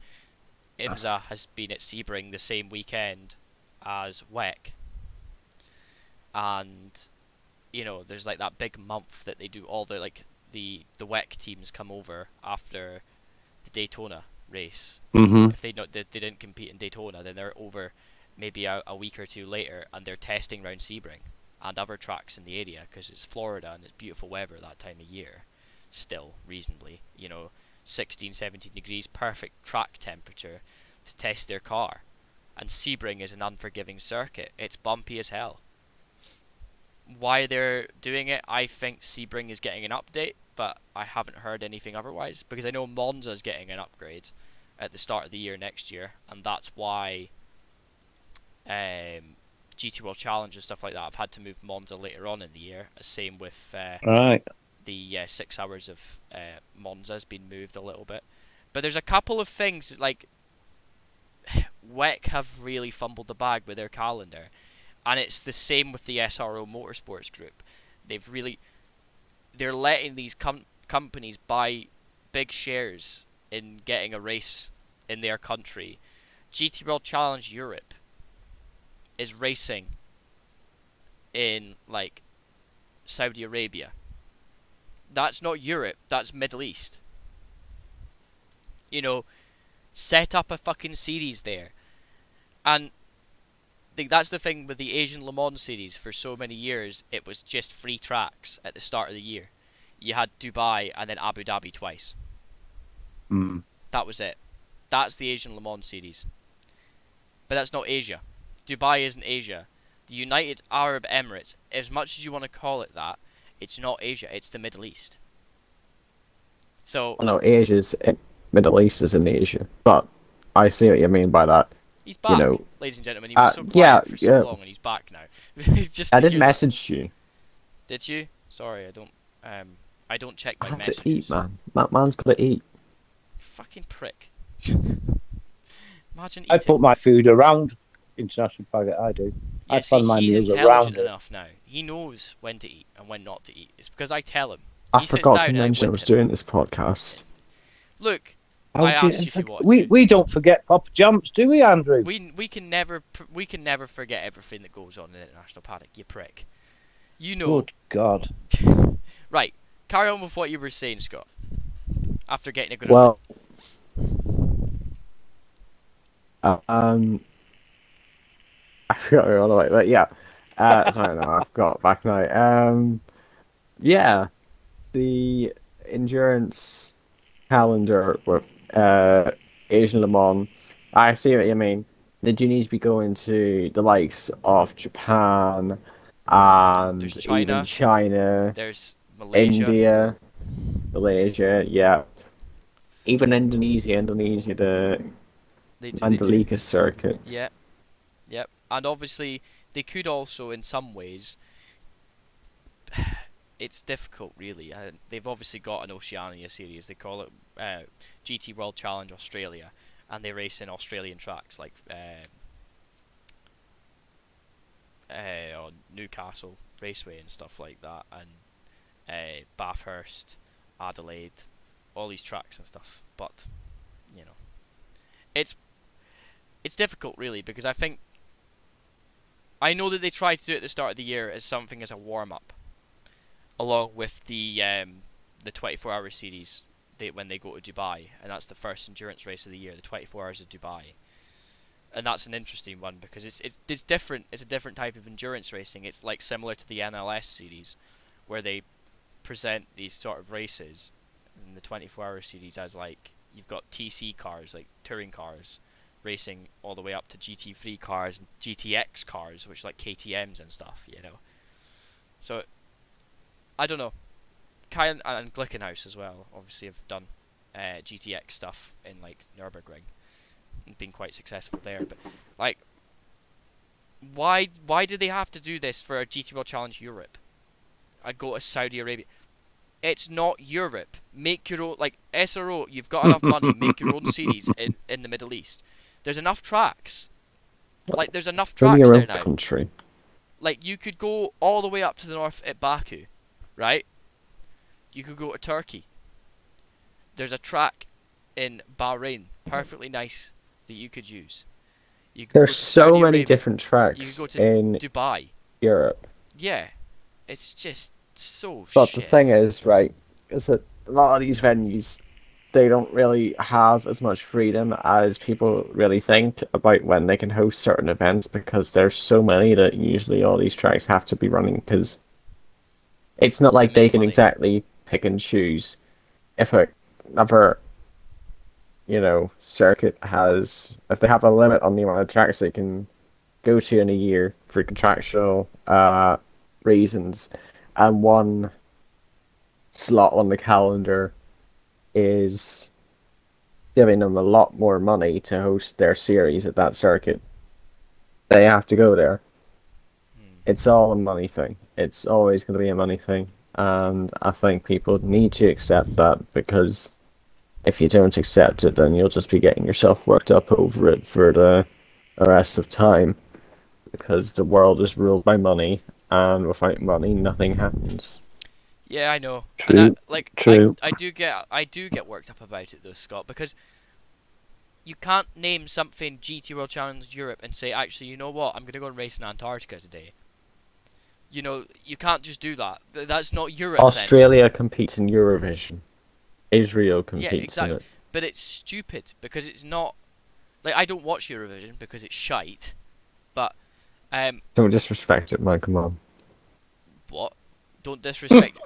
IMSA has been at Sebring the same weekend as WEC, and you know, there's like that big month that they do all the the WEC teams come over after the Daytona race. If they didn't compete in Daytona, then they're over maybe a week or two later, and they're testing around Sebring and other tracks in the area, because it's Florida and it's beautiful weather that time of year, still reasonably, you know, 16, 17 degrees, perfect track temperature to test their car. And Sebring is an unforgiving circuit. It's bumpy as hell. Why they're doing it, I think Sebring is getting an update, but I haven't heard anything otherwise, because I know Monza's getting an upgrade at the start of the year next year, and that's why GT World Challenge and stuff like that have had to move Monza later on in the year. Same with the 6 hours of Monza has been moved a little bit. But there's a couple of things, like WEC have really fumbled the bag with their calendar, and it's the same with the SRO Motorsports Group. They're letting these companies buy big shares in getting a race in their country. GT World Challenge Europe is racing in like Saudi Arabia. That's not Europe, that's Middle East. You know, set up a fucking series there. And that's the thing with the Asian Le Mans series. For so many years, it was just 3 tracks at the start of the year. You had Dubai and then Abu Dhabi twice. That was it. That's the Asian Le Mans series. But that's not Asia. Dubai isn't Asia. The United Arab Emirates, as much as you want to call it that, it's not Asia, it's the Middle East. So
no, Middle East is in Asia, but I see what you mean by that.
He's back, you know, ladies and gentlemen. He was so quiet for so long, and he's back now. Just
I did message you.
Did you? Sorry, I don't check my
messages. I have
to
eat, man. That man's gotta eat.
Fucking prick. Imagine eating.
I put my food around International Paddock. I do.
Yeah,
I plan my
he's
meals
intelligent
around
enough now. He knows when to eat and when not to eat. It's because I tell him.
I forgot to mention I was doing this podcast.
Look, I asked you if you watched it.
We don't forget Papa Jumps, do we, Andrew?
We can never forget everything that goes on in International Paddock. You prick. You know.
Good God.
Right. Carry on with what you were saying, Scott. After getting a good.
Well, I forgot we were on the way, but yeah. Sorry, no, I've got it back now. Yeah, the endurance calendar with Asian Le Mans. I see what you mean. Did you need to be going to the likes of Japan and
There's China.
even China,
There's Malaysia.
India, Malaysia, yeah. Even Indonesia, the
They
Mandalika circuit.
Yep. Yep. And obviously, they could also, in some ways, it's difficult, really. They've obviously got an Oceania series. They call it GT World Challenge Australia, and they race in Australian tracks like on Newcastle Raceway and stuff like that, and Bathurst, Adelaide, all these tracks and stuff. But you know, it's difficult, really, because I know that they tried to do it at the start of the year as something as a warm up, along with the 24-hour series when they go to Dubai, and that's the first endurance race of the year, the 24 Hours of Dubai. And that's an interesting one because it's different. It's a different type of endurance racing. It's like similar to the NLS series, where they present these sort of races in the 24-hour series as like you've got TC cars, like touring cars, racing all the way up to GT3 cars and GTX cars, which are like KTM's and stuff, you know. So I don't know. Kyle and Glickenhaus as well, obviously, have done GTX stuff in like Nürburgring and been quite successful there. But like, why do they have to do this for a GT World Challenge Europe? I go to Saudi Arabia. It's not Europe. Make your own, like SRO. You've got enough money. Make your own series in the Middle East. There's enough tracks. Like there's enough tracks there now.
Country.
Like you could go all the way up to the north at Baku, right? You could go to Turkey. There's a track in Bahrain, perfectly nice, that you could use. You could
There's so many different tracks
you could go to
in
Dubai.
Europe.
Yeah, it's just so
But
shit.
the thing is, right, is that a lot of these venues, they don't really have as much freedom as people really think about when they can host certain events, because there's so many that usually all these tracks have to be running, because it's not like they can exactly pick and choose. If another, circuit if they have a limit on the amount of tracks they can go to in a year for contractual reasons, and one slot on the calendar is giving them a lot more money to host their series at that circuit, they have to go there. It's all a money thing. It's always going to be a money thing. And I think people need to accept that, because if you don't accept it, then you'll just be getting yourself worked up over it for the rest of time. Because the world is ruled by money, and without money, nothing happens.
Yeah, I know.
True.
And
True.
I do get worked up about it though, Scott, because you can't name something GT World Challenge Europe and say, actually, you know what? I'm gonna go and race in Antarctica today. You know, you can't just do that. That's not Europe.
Australia competes in Eurovision. Israel competes in it.
But it's stupid because it's not. Like, I don't watch Eurovision because it's shite. But
don't disrespect it, man. Come on.
What? Don't disrespect.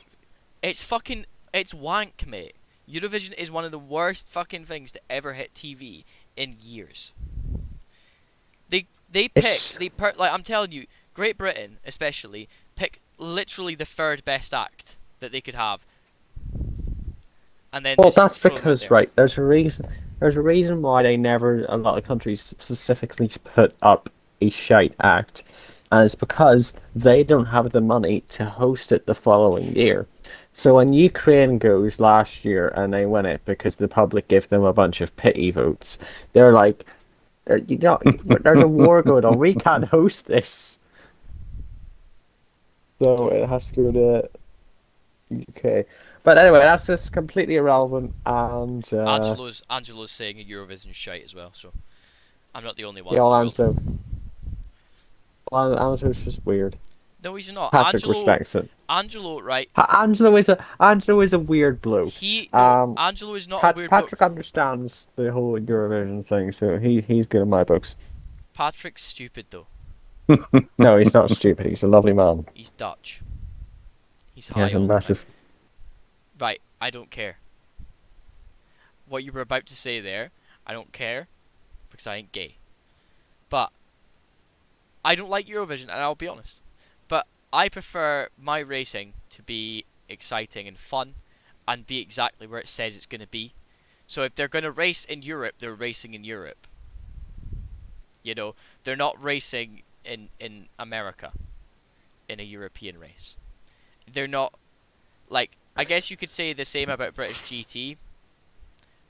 It's wank, mate. Eurovision is one of the worst fucking things to ever hit TV in years. Like, I'm telling you, Great Britain especially pick literally the third best act that they could have, and then
that's because, right, there's a reason why a lot of countries specifically put up a shite act, and it's because they don't have the money to host it the following year. So when Ukraine goes last year and they win it because the public gave them a bunch of pity votes, they're like, there's a war going on, we can't host this. So it has to go to UK. But anyway, that's just completely irrelevant. And
Angelo's saying Eurovision shite as well, so I'm not the only one.
Yeah, Angelo's just weird.
No, he's not.
Patrick respects it.
Angelo, right?
Angelo is a weird bloke.
Angelo is not a weird bloke.
Patrick understands the whole Eurovision thing, so he's good in my books.
Patrick's stupid though.
No, he's not stupid. He's a lovely man.
He's Dutch. He's
He
high
has a
on
massive.
Right, I don't care. What you were about to say there, I don't care, because I ain't gay. But I don't like Eurovision, and I'll be honest. But I prefer my racing to be exciting and fun, and be exactly where it says it's going to be. So if they're going to race in Europe, they're racing in Europe. You know, they're not racing in America in a European race. They're not, like, I guess you could say the same about British GT,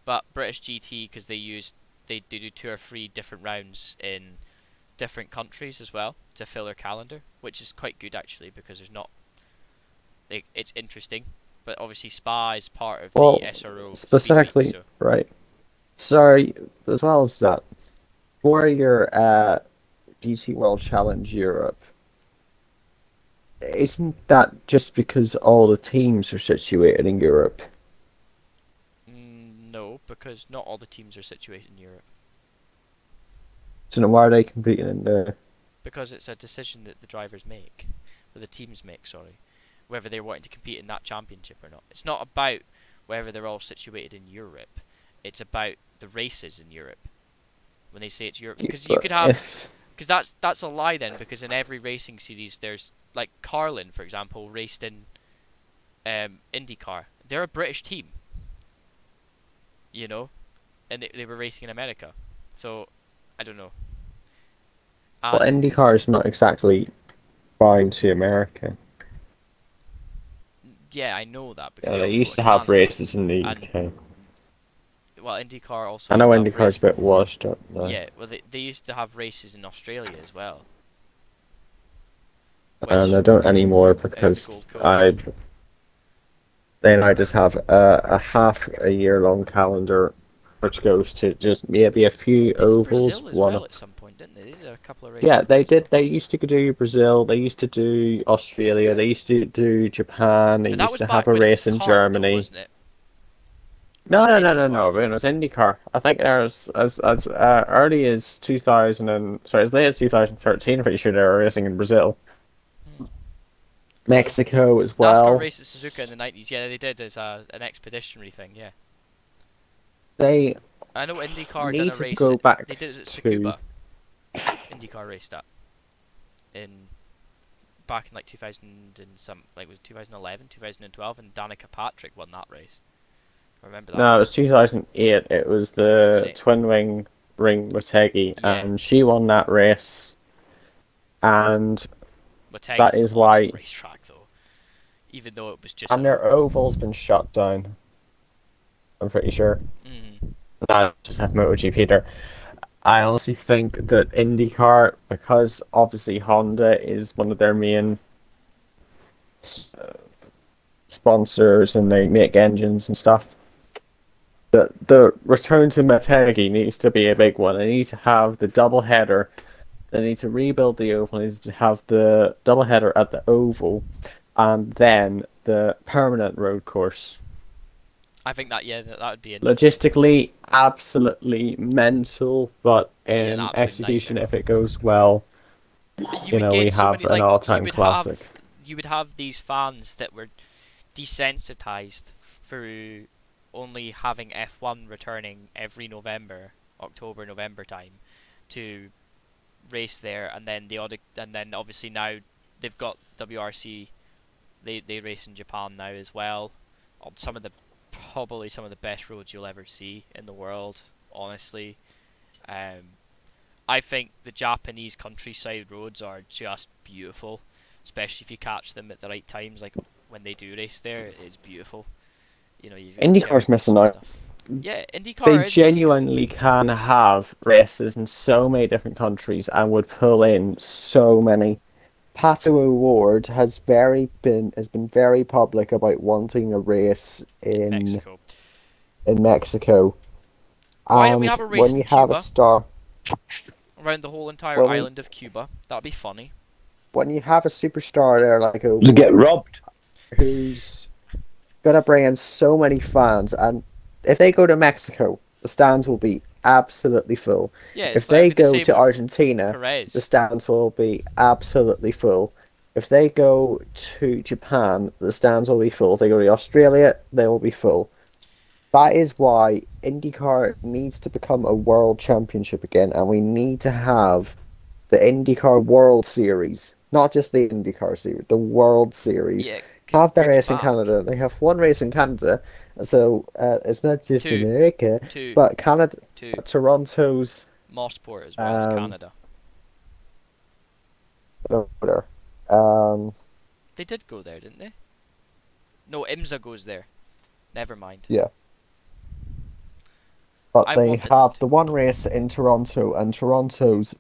but British GT, because they do 2 or 3 different rounds in different countries as well to fill their calendar, which is quite good actually, because there's not, like, it's interesting. But obviously Spa is part of the SRO
specifically,
Speed Week, so.
right. Sorry, as well as that, for your GT World Challenge Europe, isn't that just because all the teams are situated in Europe?
No, because not all the teams are situated in Europe.
So then why are they competing in the...
Because it's a decision that the drivers make, or the teams make, sorry, whether they're wanting to compete in that championship or not. It's not about whether they're all situated in Europe. It's about the races in Europe. When they say it's Europe, because you could have, because that's a lie then. Because in every racing series, there's, like, Carlin, for example, raced in IndyCar. They're a British team, you know, and they were racing in America. So I don't know.
Well, IndyCar is not exactly bound to America.
Yeah, I know that. Because
They used to have races in the UK.
Well, IndyCar also.
I know IndyCar's a bit washed up though.
Yeah, well, they used to have races in Australia as well.
And I don't anymore because they now just have a half a year long calendar, which goes to just maybe a few ovals.
Brazil as well at some point, didn't they? They did a couple of races.
Yeah, they did. They used to do Brazil. They used to do Australia. They used to do Japan. They used to have a race in Germany. Though, wasn't it? No. It was IndyCar. I think there's as early as as late as 2013. I'm pretty sure they were racing in Brazil. Mexico as well.
NASCAR raced at Suzuka in the 90s. Yeah, they did as an expeditionary thing. Yeah. I know IndyCar did a race. They did it at Tsukuba. IndyCar raced that back in like 2000 and some, like, was it 2011, 2012, and Danica Patrick won that race. I remember that. No,
it was 2008. It was the twin wing ring Motegi, and she won that race. And
Motegi's
that is why
racetrack though, even though it was just.
And their oval's been shut down. I'm pretty sure. I just have MotoGP there. I honestly think that IndyCar, because obviously Honda is one of their main sponsors and they make engines and stuff, that the return to Motegi needs to be a big one. They need to have the double header. They need to rebuild the oval. They need to have the double header at the oval, and then the permanent road course.
I think that would be interesting.
Logistically, absolutely mental, but in execution, if it goes well, we have an all-time classic.
You would have these fans that were desensitized through only having F1 returning every October, November time to race there, and then obviously now they've got WRC. They race in Japan now as well, on probably some of the best roads you'll ever see in the world, honestly. I think the Japanese countryside roads are just beautiful, especially if you catch them at the right times, like when they do race there. It's beautiful.
IndyCar's missing out.
Yeah, IndyCar.
They genuinely can have races in so many different countries and would pull in so many. Pato O'Ward has been very public about wanting a race in Mexico.
Why don't we have a race in Cuba?
A star
around the whole entire island of Cuba? That'd be funny.
when you have a superstar there like
To get robbed.
who's gonna bring in so many fans, and if they go to Mexico, the stands will be absolutely full.
Yeah,
If
it'll
they
be the
go
same
to
with
Argentina, the
Perez.
stands will be absolutely full. If they go to Japan, the stands will be full. If they go to Australia, they will be full. That is why IndyCar needs to become a world championship again, and we need to have the IndyCar World Series, not just the IndyCar Series, the World Series.
Yeah,
Have their
bring it
race in
back.
Canada. They have one race in Canada, so it's not just
Two.
America,
Two.
but Canada,
To
Toronto's
Mosport as well as Canada.
over there.
They did go there, didn't they? No, IMSA goes there. Never mind.
Yeah. But
I
they
wanted them
have
to.
the one race in Toronto, and Toronto's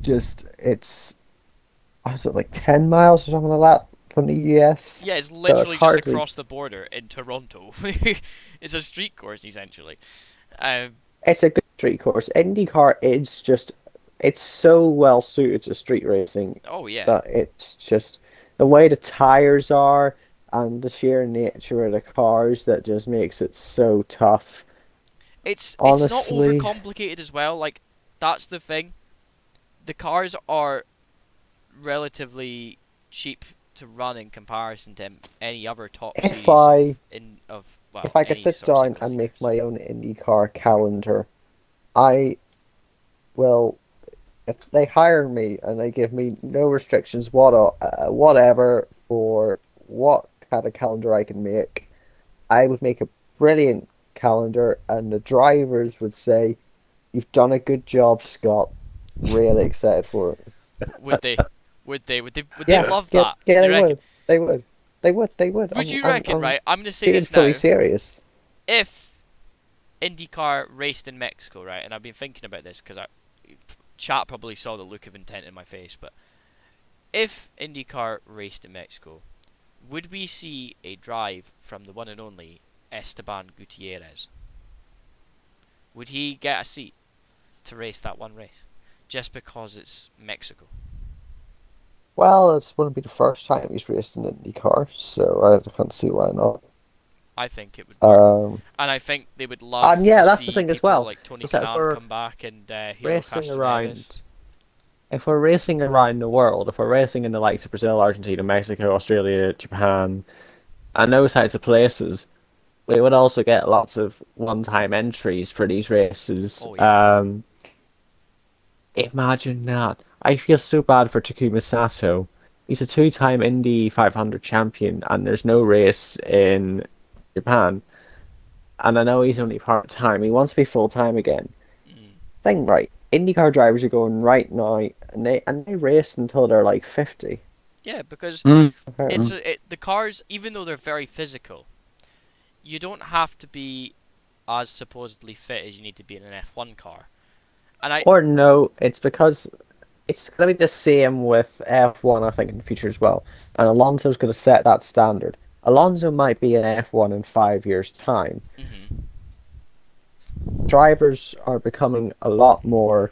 just it's is it like 10 miles or something like that from the US?
Yeah, it's
So
literally just
hardly
across the border in Toronto. It's a street course essentially.
it's a good street course. IndyCar is just it's so well suited to street racing
Oh yeah.
that it's just the way the tires are and the sheer nature of the cars that just makes it so tough.
It's not
Honestly,
overcomplicated as well. Like that's the thing. The cars are relatively cheap to run in comparison to any other top series
if I
of well
if I could
any
sit
sort of
down
single
and make
series.
my own IndyCar calendar, I will. If they hire me and they give me no restrictions, whatever for what kind of calendar I can make, I would make a brilliant calendar, and the drivers would say, "You've done a good job, Scott. Really excited for it."
Would they? Would they? Would they? Would they
Yeah,
love
yeah,
that?
yeah,
Do
they
you reckon?
would. They would. They would. They would.
Would you reckon? Right. I'm gonna say
Being
this
fully
now.
serious.
If IndyCar raced in Mexico, right, and I've been thinking about this because chat probably saw the look of intent in my face, but if IndyCar raced in Mexico, would we see a drive from the one and only Esteban Gutierrez? Would he get a seat to race that one race just because it's Mexico?
Well, this wouldn't be the first time he's raced an IndyCar, so I can't see why not.
I think it would work. And I think they would love
and yeah,
to
that's
see
the thing as
people
well.
like Tony
Is that if
Kanaan
we're
come back and Hiro
Racing
Castroneves.
around. If we're racing around the world, if we're racing in the likes of Brazil, Argentina, Mexico, Australia, Japan, and those types of places, we would also get lots of one-time entries for these races.
Oh, yeah.
Imagine that. I feel so bad for Takuma Sato. He's a two-time Indy 500 champion, and there's no race in Japan. And I know he's only part-time. He wants to be full-time again. Thing right. IndyCar drivers are going right now, and they race until they're like 50.
Yeah, because
Mm.
the cars, even though they're very physical, you don't have to be as supposedly fit as you need to be in an F1 car. And
Or no, it's because it's going to be the same with F1, I think, in the future as well. And Alonso's going to set that standard. Alonso might be in F1 in 5 years' time. Drivers are becoming a lot more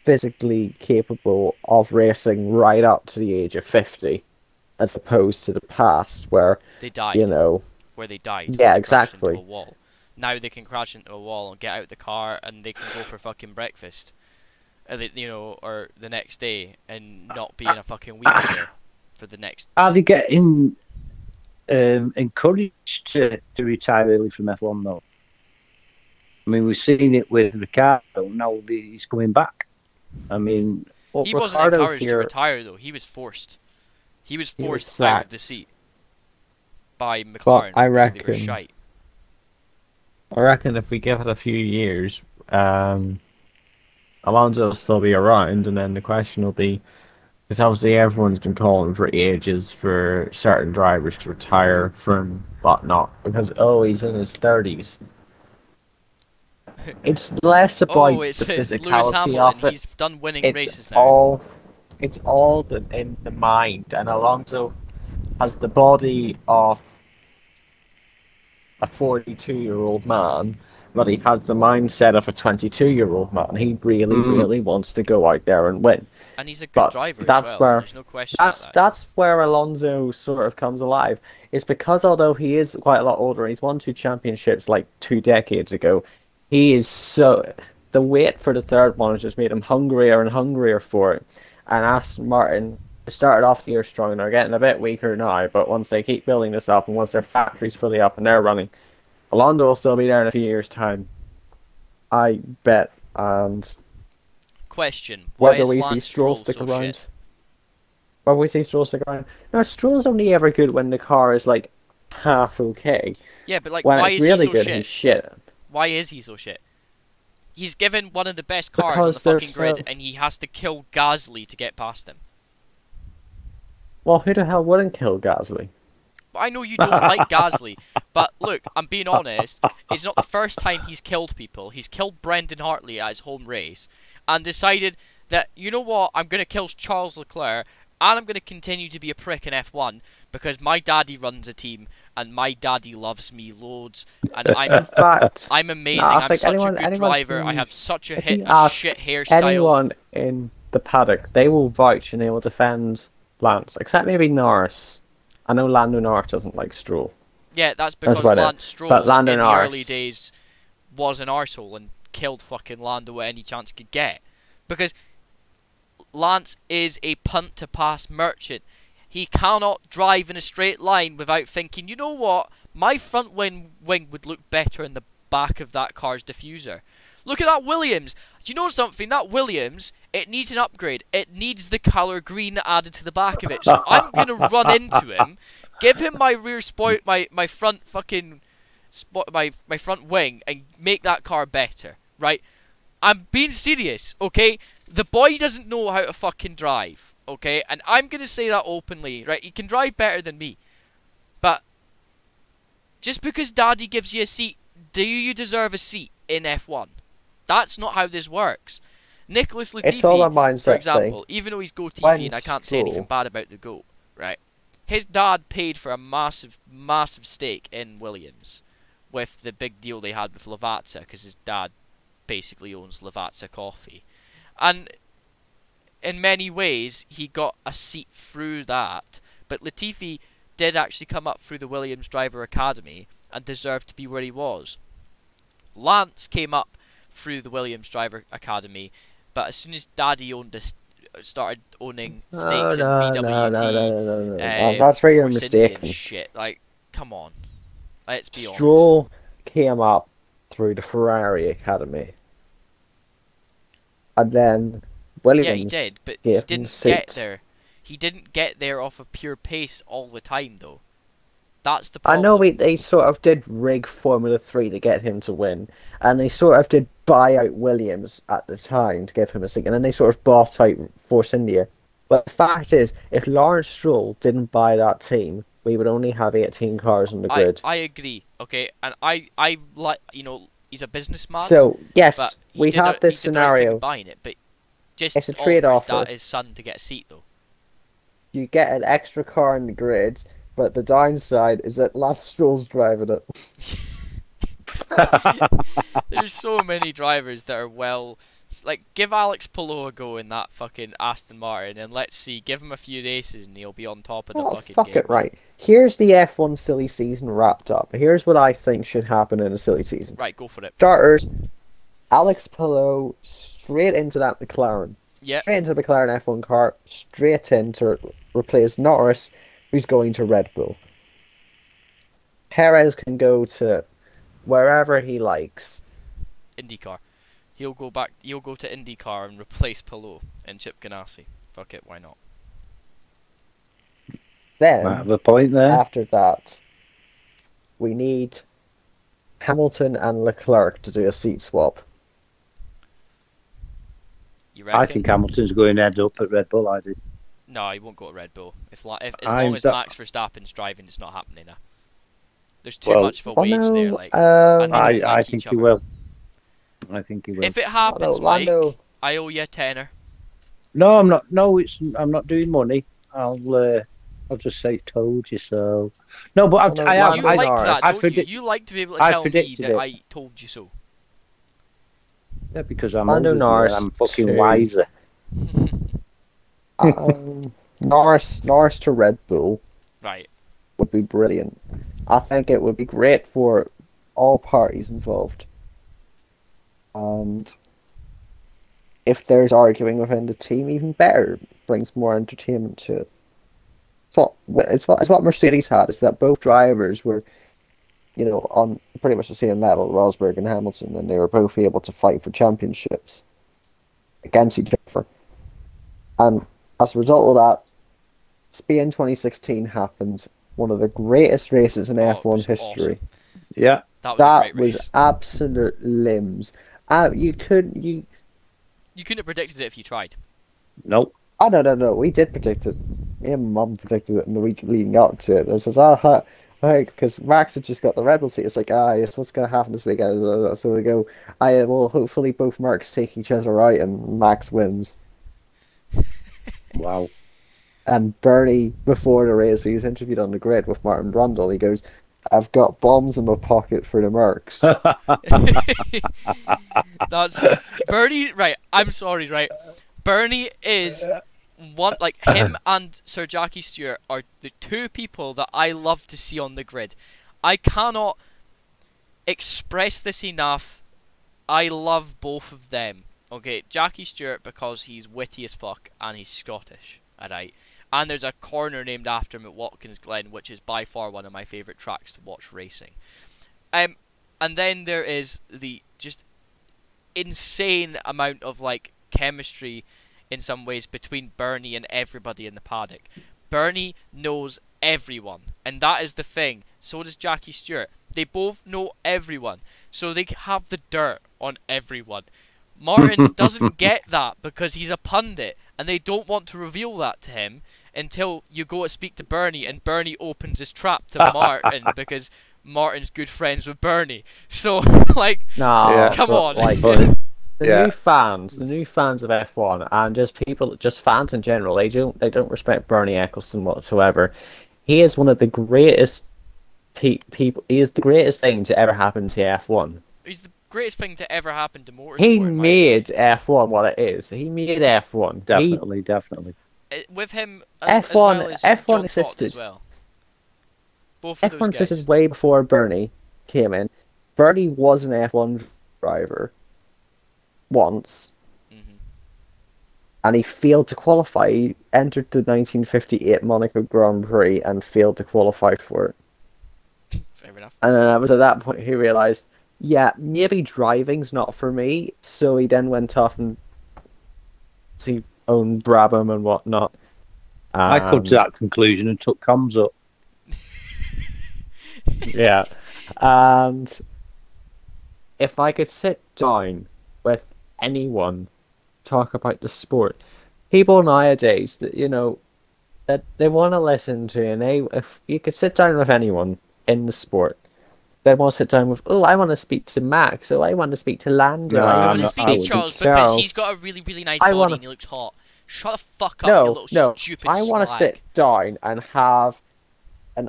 physically capable of racing right up to the age of 50, as opposed to the past where
they died.
You know,
where they died.
yeah,
when they crashed
exactly.
Into a wall. Now they can crash into a wall and get out the car and they can go for fucking breakfast, or the next day and not be in a fucking wheelchair for the next.
Are they getting encouraged to retire early from F1 though? I mean, we've seen it with Ricardo. Now he's coming back. I mean,
He wasn't
Ricardo
encouraged to
here,
retire though. He was forced. He was
He was
forced out of
sacked.
the seat by McLaren
I
because they were
reckon-
shite.
I reckon if we give it a few years, Alonso will still be around, and then the question will be, because obviously everyone's been calling for ages for certain drivers to retire from whatnot, because he's in his 30s. It's less about
It's
the
Lewis
physicality
Hamilton.
of it.
He's done winning
It's
races now.
all in the mind, and Alonso has the body of a 42-year-old man,
but he has the mindset of a 22-year-old man. He really, really wants to go out there and win.
And he's a good driver
that's
as well.
Where,
there's no question about that.
That's where Alonso sort of comes alive. It's because although he is quite a lot older, he's won 2 championships like 2 decades ago, he is so... The wait for the third one has just made him hungrier and hungrier for it. And Aston Martin started off the year strong, and they're getting a bit weaker now, but once they keep building this up and once their factory's fully up and they're running, Alonso will still be there in a few years' time. I bet. And
question: why is
we
Lance
see Stroll
so
stick around?
shit?
Whether we see Stroll stick around? No, Stroll's only ever good when the car is like half okay.
Yeah, but like,
when
why
it's
is
really
he so
good,
shit?
he's shit.
Why is he so shit? He's given one of the best cars
Because
on the fucking grid, and he has to kill Gasly to get past him.
Well, who the hell wouldn't kill Gasly?
I know you don't like Gasly, but look, I'm being honest, it's not the first time he's killed people. He's killed Brendan Hartley at his home race, and decided that, you know what, I'm going to kill Charles Leclerc, and I'm going to continue to be a prick in F1, because my daddy runs a team, and my daddy loves me loads, and I'm amazing, I'm such a good driver, I have such a shit hairstyle.
Anyone in the paddock, they will vouch and they will defend Lance, except maybe Norris. I know Lando Norris doesn't like Stroll.
Yeah, that's because Lance Stroll in the early days was an arsehole and killed fucking Lando at any chance he could get. Because Lance is a punt-to-pass merchant. He cannot drive in a straight line without thinking, you know what, my front wing would look better in the back of that car's diffuser. Look at that Williams. Do you know something? That Williams, it needs an upgrade. It needs the colour green added to the back of it. So I'm going to run into him, give him my rear my front fucking my front wing, and make that car better, right? I'm being serious, okay? The boy doesn't know how to fucking drive, okay? And I'm going to say that openly, right? He can drive better than me. But just because daddy gives you a seat, do you deserve a seat in F1? That's not how this works. Nicholas Latifi, for example, even though he's GOAT TV, and I can't say anything bad about the GOAT, right? His dad paid for a massive, massive stake in Williams with the big deal they had with Lavazza, because his dad basically owns Lavazza Coffee. And in many ways, he got a seat through that. But Latifi did actually come up through the Williams Driver Academy and deserved to be where he was. Lance came up through the Williams Driver Academy, but as soon as Daddy started owning stakes in BWT,
that's where you're mistaken.
Shit, like, come on, let's be honest.
Stroll came up through the Ferrari Academy, and then Williams.
Yeah, he did, but he didn't get there. He didn't get there off of pure pace all the time, though. That's the problem.
I know they sort of did rig Formula 3 to get him to win, and they sort of did buy out Williams at the time to give him a seat, and then they sort of bought out Force India. But the fact is, if Lawrence Stroll didn't buy that team, we would only have 18 cars on the grid.
I agree, okay, and I like, you know, he's a businessman.
So yes, we have this scenario.
Buying it, but just
it's a trade-off.
His son to get a seat, though.
You get an extra car in the grid. But the downside is that Lance Stroll's driving it.
There's so many drivers that are like, give Alex Palou a go in that fucking Aston Martin, and let's see, give him a few races and he'll be on top of the fucking game.
It, right. Here's the F1 silly season wrapped up. Here's what I think should happen in a silly season.
Right, go for it.
Starters, Alex Palou straight into that McLaren.
Yep.
Straight into the McLaren F1 car, straight in to replace Norris, who's going to Red Bull. Perez can go to wherever he likes.
IndyCar. He'll go to IndyCar and replace Palou and Chip Ganassi. Fuck it, why not?
Then,
I have a point there.
After that, we need Hamilton and Leclerc to do a seat swap.
You reckon?
I think Hamilton's going to end up at Red Bull, I do.
No, he won't go to Red Bull. As long as Max Verstappen's driving, it's not happening now. There's too much of a wage there. Like,
I think he will. I think he will.
If it happens, Mike, I owe you a tenner.
No, I'm not. No, I'm not doing money. I'll just say told you so. No, but
You like to be able to tell me that I told you so.
Yeah, because I'm
Lando
older than you
Norris,
and I'm fucking
2.
wiser.
Norris to Red Bull
Right.
would be brilliant. I think it would be great for all parties involved. And if there's arguing within the team, even better, brings more entertainment to it. It's what Mercedes had, is that both drivers were, on pretty much the same level, Rosberg and Hamilton, and they were both able to fight for championships against each other. And as a result of that, Spain 2016 happened, one of the greatest races in F1 history.
Awesome.
Yeah.
That was a
That
great race.
was absolute limbs. You couldn't
have predicted it if you tried.
Nope.
Oh, no. We did predict it. Me and Mum predicted it in the week leading up to it. It says, because Max had just got the Red Bull seat. It's like, yes, what's going to happen this weekend? So we go, well, hopefully both Marks take each other out and Max wins.
Wow.
And Bernie, before the race, he was interviewed on the grid with Martin Brundle. He goes, I've got bombs in my pocket for the Mercs.
That's Bernie. Right, I'm sorry. Right, Bernie is one, like him and Sir Jackie Stewart are the two people that I love to see on the grid. I cannot express this enough. I love both of them. Okay, Jackie Stewart because he's witty as fuck and he's Scottish. Alright. And there's a corner named after him at Watkins Glen, which is by far one of my favourite tracks to watch racing. And then there is the just insane amount of like chemistry in some ways between Bernie and everybody in the paddock. Bernie knows everyone, and that is the thing. So does Jackie Stewart. They both know everyone, so they have the dirt on everyone. Martin doesn't get that because he's a pundit, and they don't want to reveal that to him until you go to speak to Bernie, and Bernie opens his trap to Martin because Martin's good friends with Bernie. So, like, come on.
Like, the new fans of F1 and just fans in general, they don't respect Bernie Ecclestone whatsoever. He is one of the greatest people. He is the greatest thing to ever happen to F1.
He's the greatest thing to ever happen to motorsport.
He made F1 what it is. He made F1.
Definitely.
With him,
F1
F1
existed
as well. Both of
F1
those guys.
existed way before Bernie came in. Bernie was an F1 driver once, and he failed to qualify. He entered the 1958 Monaco Grand Prix and failed to qualify for it.
Fair enough.
And then it was at that point he realised, yeah, maybe driving's not for me. So he then went off and he owned Brabham and whatnot.
I come to that conclusion and took comms up.
Yeah. And if I could sit down with anyone, talk about the sport, people nowadays that that they want to listen to, and if you could sit down with anyone in the sport, they want to sit down with, I want to speak to Max, I want to speak to Lando,
I want to speak to Charles because he's got a really, really nice body and he looks hot. Shut the fuck up, you little stupid
I want to
slag.
sit down and have a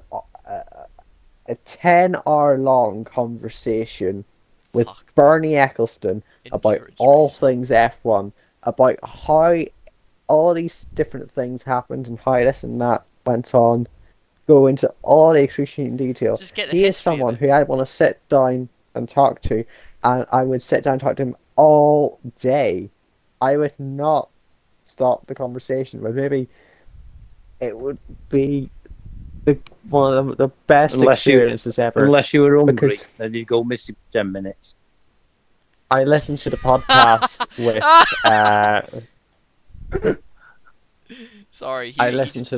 10-hour-long conversation with Bernie Ecclestone about all things F1, about how all these different things happened and how this and that went on, go into all the excruciating detail. He is someone who I want to sit down and talk to, and I would sit down and talk to him all day. I would not stop the conversation, but maybe it would be one of the best experiences ever.
Unless you were hungry, then you go missing 10 minutes.
I listened to the podcast with.
Sorry,
I listened to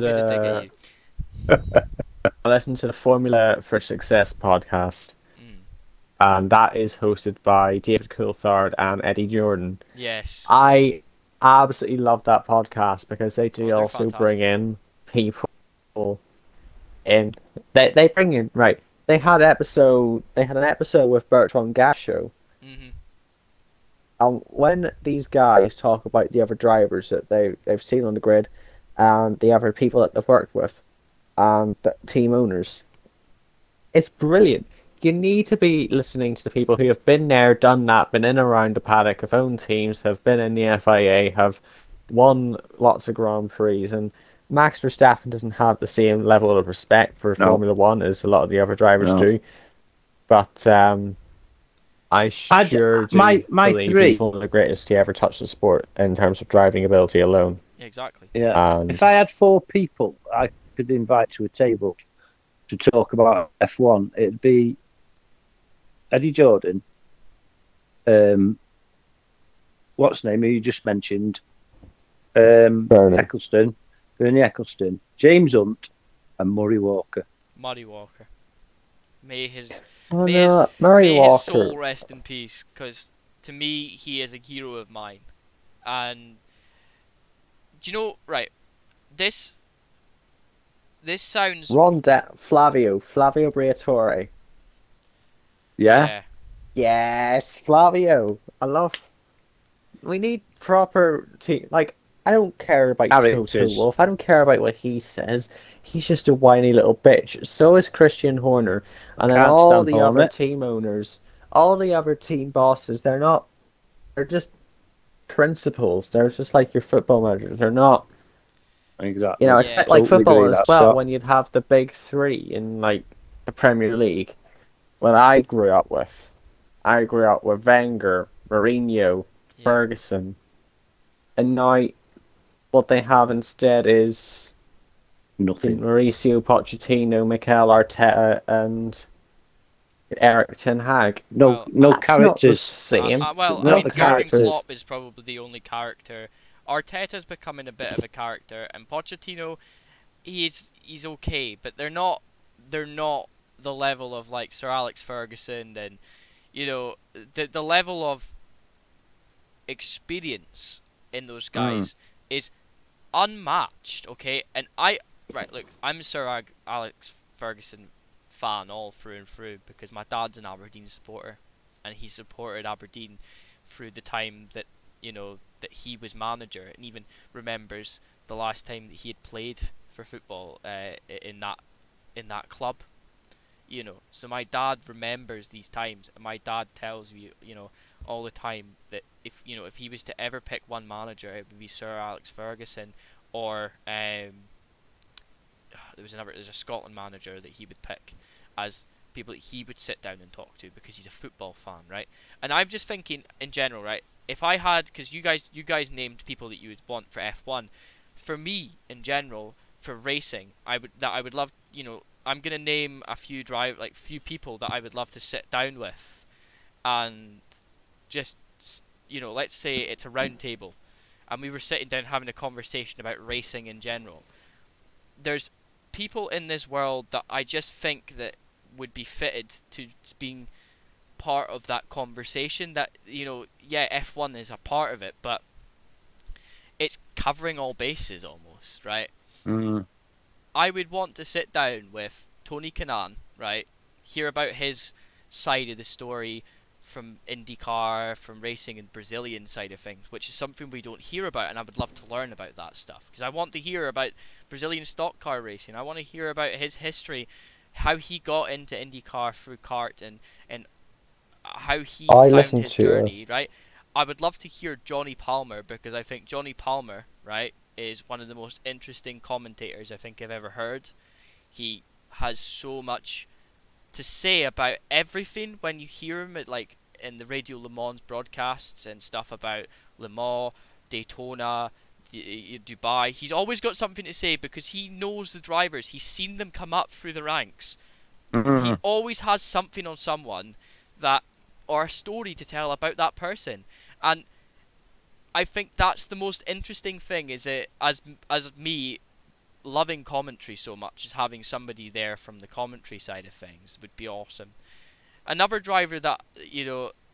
the Formula for Success podcast, and that is hosted by David Coulthard and Eddie Jordan.
Yes,
I absolutely love that podcast because they do also bring in people. And they bring in They had an episode with Bertrand Gachot. And when these guys talk about the other drivers that they've seen on the grid, and the other people that they've worked with, and the team owners, it's brilliant. you need to be listening to the people who have been there, done that, been in and around the paddock, have owned teams, have been in the FIA, have won lots of Grand Prix, and Max Verstappen doesn't have the same level of respect for
No.
Formula One as a lot of the other drivers
No.
do. But I sure do
my
believe
three.
he's one of the greatest to ever touch the sport in terms of driving ability alone.
Exactly.
Yeah.
And
If I had 4 people I could invite to a table to talk about F1, it'd be Eddie Jordan, what's his name, who you just mentioned, Bernie Ecclestone, James Hunt, and Murray Walker.
Murray Walker. May his
Murray
may
Walker.
his soul rest in peace, because to me he is a hero of mine. And do you know, right? This sounds
Flavio Briatore.
Yeah.
Yes, Flavio. We need proper team. Like, I don't care about Toto Wolff. I don't care about what he says. He's just a whiny little bitch. So is Christian Horner. And then all the other team owners, all the other team bosses, they're just principals. They're just like your football managers. They're not.
Exactly.
You know, it's like football as well, when you'd have the big 3 in, like, the Premier League. When I grew up with Wenger, Mourinho, Ferguson, and now what they have instead is
nothing.
Mauricio Pochettino, Mikel Arteta, and Eric Ten Hag.
No characters.
Same. Jurgen Klopp is probably the only character. Arteta's becoming a bit of a character, and Pochettino, he's okay, but they're not the level of like Sir Alex Ferguson, and you know the level of experience in those guys is unmatched. Okay, and look, I'm a Sir Alex Ferguson fan all through and through, because my dad's an Aberdeen supporter, and he supported Aberdeen through the time that that he was manager, and even remembers the last time that he had played for football in that club. So my dad remembers these times, and my dad tells me, all the time that if he was to ever pick one manager, it would be Sir Alex Ferguson, or there's a Scotland manager that he would pick as people that he would sit down and talk to, because he's a football fan, right? And I'm just thinking in general, right? If I had, because you guys named people that you would want for F1, for me in general, for racing, I would love, I'm gonna name a few few people that I would love to sit down with, and just let's say it's a round table, and we were sitting down having a conversation about racing in general. There's people in this world that I just think that would be fitted to being part of that conversation. That F1 is a part of it, but it's covering all bases almost, right? I would want to sit down with Tony Kanaan, right? Hear about his side of the story from IndyCar, from racing and Brazilian side of things, which is something we don't hear about, and I would love to learn about that stuff, because I want to hear about Brazilian stock car racing. I want to hear about his history, how he got into IndyCar through kart, and how he found his journey, right? I would love to hear Johnny Palmer, because I think Johnny Palmer, right, is one of the most interesting commentators I think I've ever heard. He has so much to say about everything when you hear him at, like, in the Radio Le Mans broadcasts and stuff about Le Mans, Daytona, Dubai. He's always got something to say, because he knows the drivers. He's seen them come up through the ranks. He always has something on someone or a story to tell about that person. And I think that's the most interesting thing, is it, as me loving commentary so much, is having somebody there from the commentary side of things would be awesome. Another driver that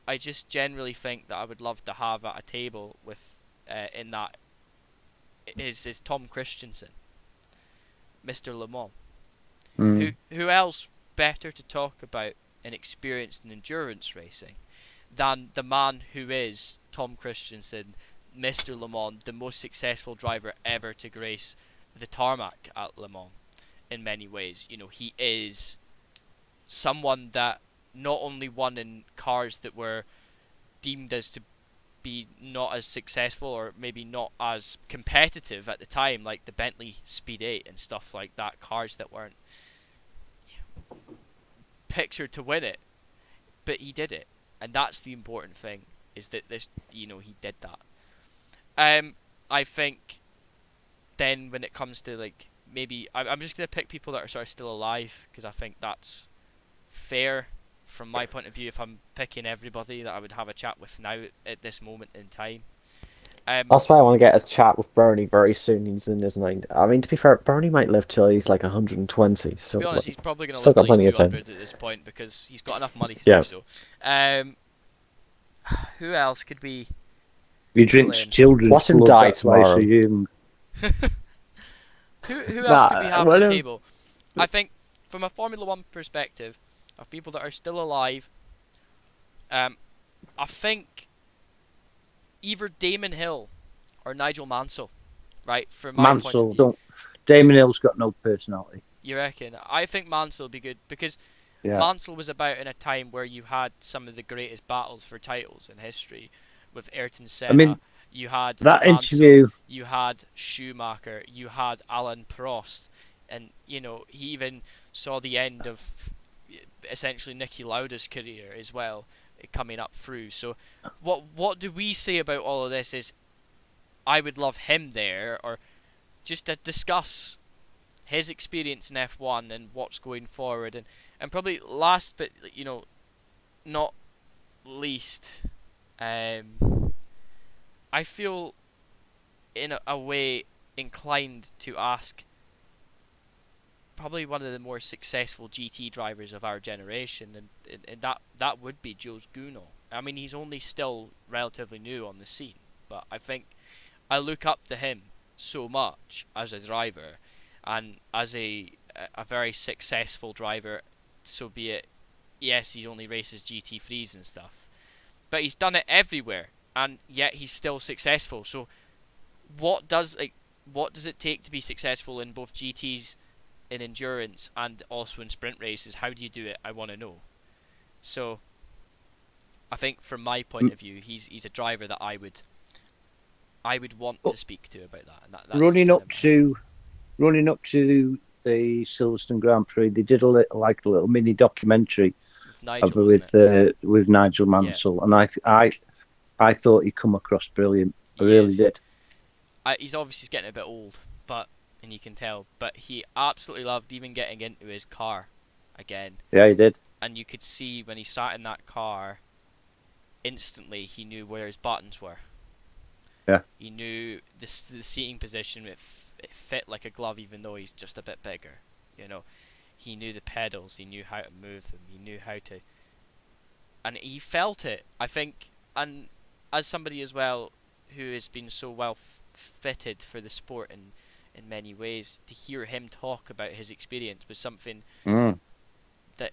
I just generally think that I would love to have at a table with in that is Tom Christensen, Mr. Le Mans. Who else better to talk about an experience in endurance racing than the man who is Tom Christensen, Mr. Le Mans, the most successful driver ever to grace the tarmac at Le Mans in many ways. He is someone that not only won in cars that were deemed as to be not as successful or maybe not as competitive at the time, like the Bentley Speed 8 and stuff like that, cars that weren't pictured to win it, but he did it, and that's the important thing, is that this, he did that. I think then when it comes to, like, maybe I'm just gonna pick people that are sort of still alive, because I think that's fair from my point of view. If I'm picking everybody that I would have a chat with now at this moment in time,
That's why I want to get a chat with Bernie very soon. He's in his 90s. I mean, to be fair, Bernie might live till he's like 120. So
to be honest, he's probably going to
still
live
got
till he's
plenty of time.
200 at this point, because he's got enough money to
Yeah.
do so. Who else could we?
He drinks
Brilliant.
children's
Watch him
blood,
die
that's why
tomorrow.
so young.
Who else could we have
well,
on the table? I think from a Formula 1 perspective, of people that are still alive, I think either Damon Hill or Nigel Mansell, right? From my point of
Mansell,
view.
Damon Hill's got no personality.
You reckon? I think Mansell would be good, because
Yeah.
Mansell was about in a time where you had some of the greatest battles for titles in history, with Ayrton Senna.
I mean,
you had
that
Mansell,
interview.
you had Schumacher, you had Alain Prost, and he even saw the end of essentially Niki Lauda's career as well, coming up through. So what do we say about all of this is, I would love him there, or just to discuss his experience in F1 and what's going forward, and probably last but not least, I feel in a way inclined to ask probably one of the more successful GT drivers of our generation, and that would be Jules Gounod. I mean, he's only still relatively new on the scene, but I think I look up to him so much as a driver, and as a very successful driver, so be it. Yes, he only races GT3s and stuff, but he's done it everywhere, and yet he's still successful. So what does it take to be successful in both GTs, in endurance, and also in sprint races? How do you do it? I want to know. So I think from my point of view, he's a driver that I would want to speak to about that. And that's
running up to the Silverstone Grand Prix, they did a little mini documentary with Nigel Mansell, yeah. And I thought he come across brilliant. I really did.
He's obviously getting a bit old, and you can tell, but he absolutely loved even getting into his car again.
Yeah, he did.
And you could see when he sat in that car, instantly he knew where his buttons were.
Yeah.
He knew the seating position. It fit like a glove, even though he's just a bit bigger. He knew the pedals. He knew how to move them. He knew how to, and he felt it. I think, and as somebody as well who has been so well fitted for the sport in many ways, to hear him talk about his experience was something that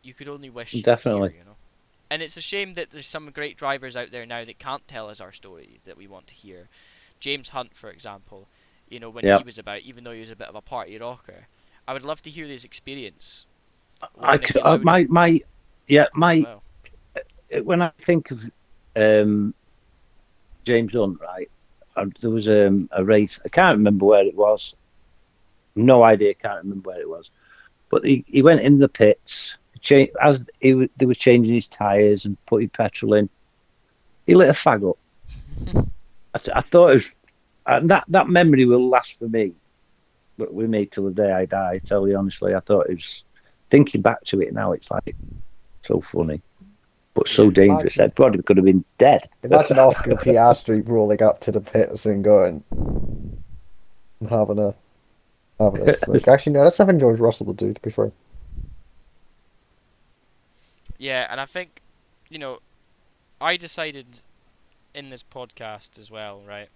you could only wish.
Definitely.
To hear, And it's a shame that there's some great drivers out there now that can't tell us our story that we want to hear. James Hunt, for example, when he was about, even though he was a bit of a party rocker, I would love to hear his experience.
When I think of James Hunt, right, there was a race. I can't remember where it was. No idea. Can't remember where it was. But he went in the pits. They were changing his tyres and putting petrol in. He lit a fag up. I thought it was, and that memory will last for me. But with me till the day I die. Tell you honestly, I thought it was. Thinking back to it now, it's like so funny, but so dangerous. That probably could have been dead.
Imagine Oscar Piastri rolling up to the pits and going, having a smoke. Actually, no, that's something George Russell would do, to be fair.
Yeah, and I think, I decided in this podcast as well, right,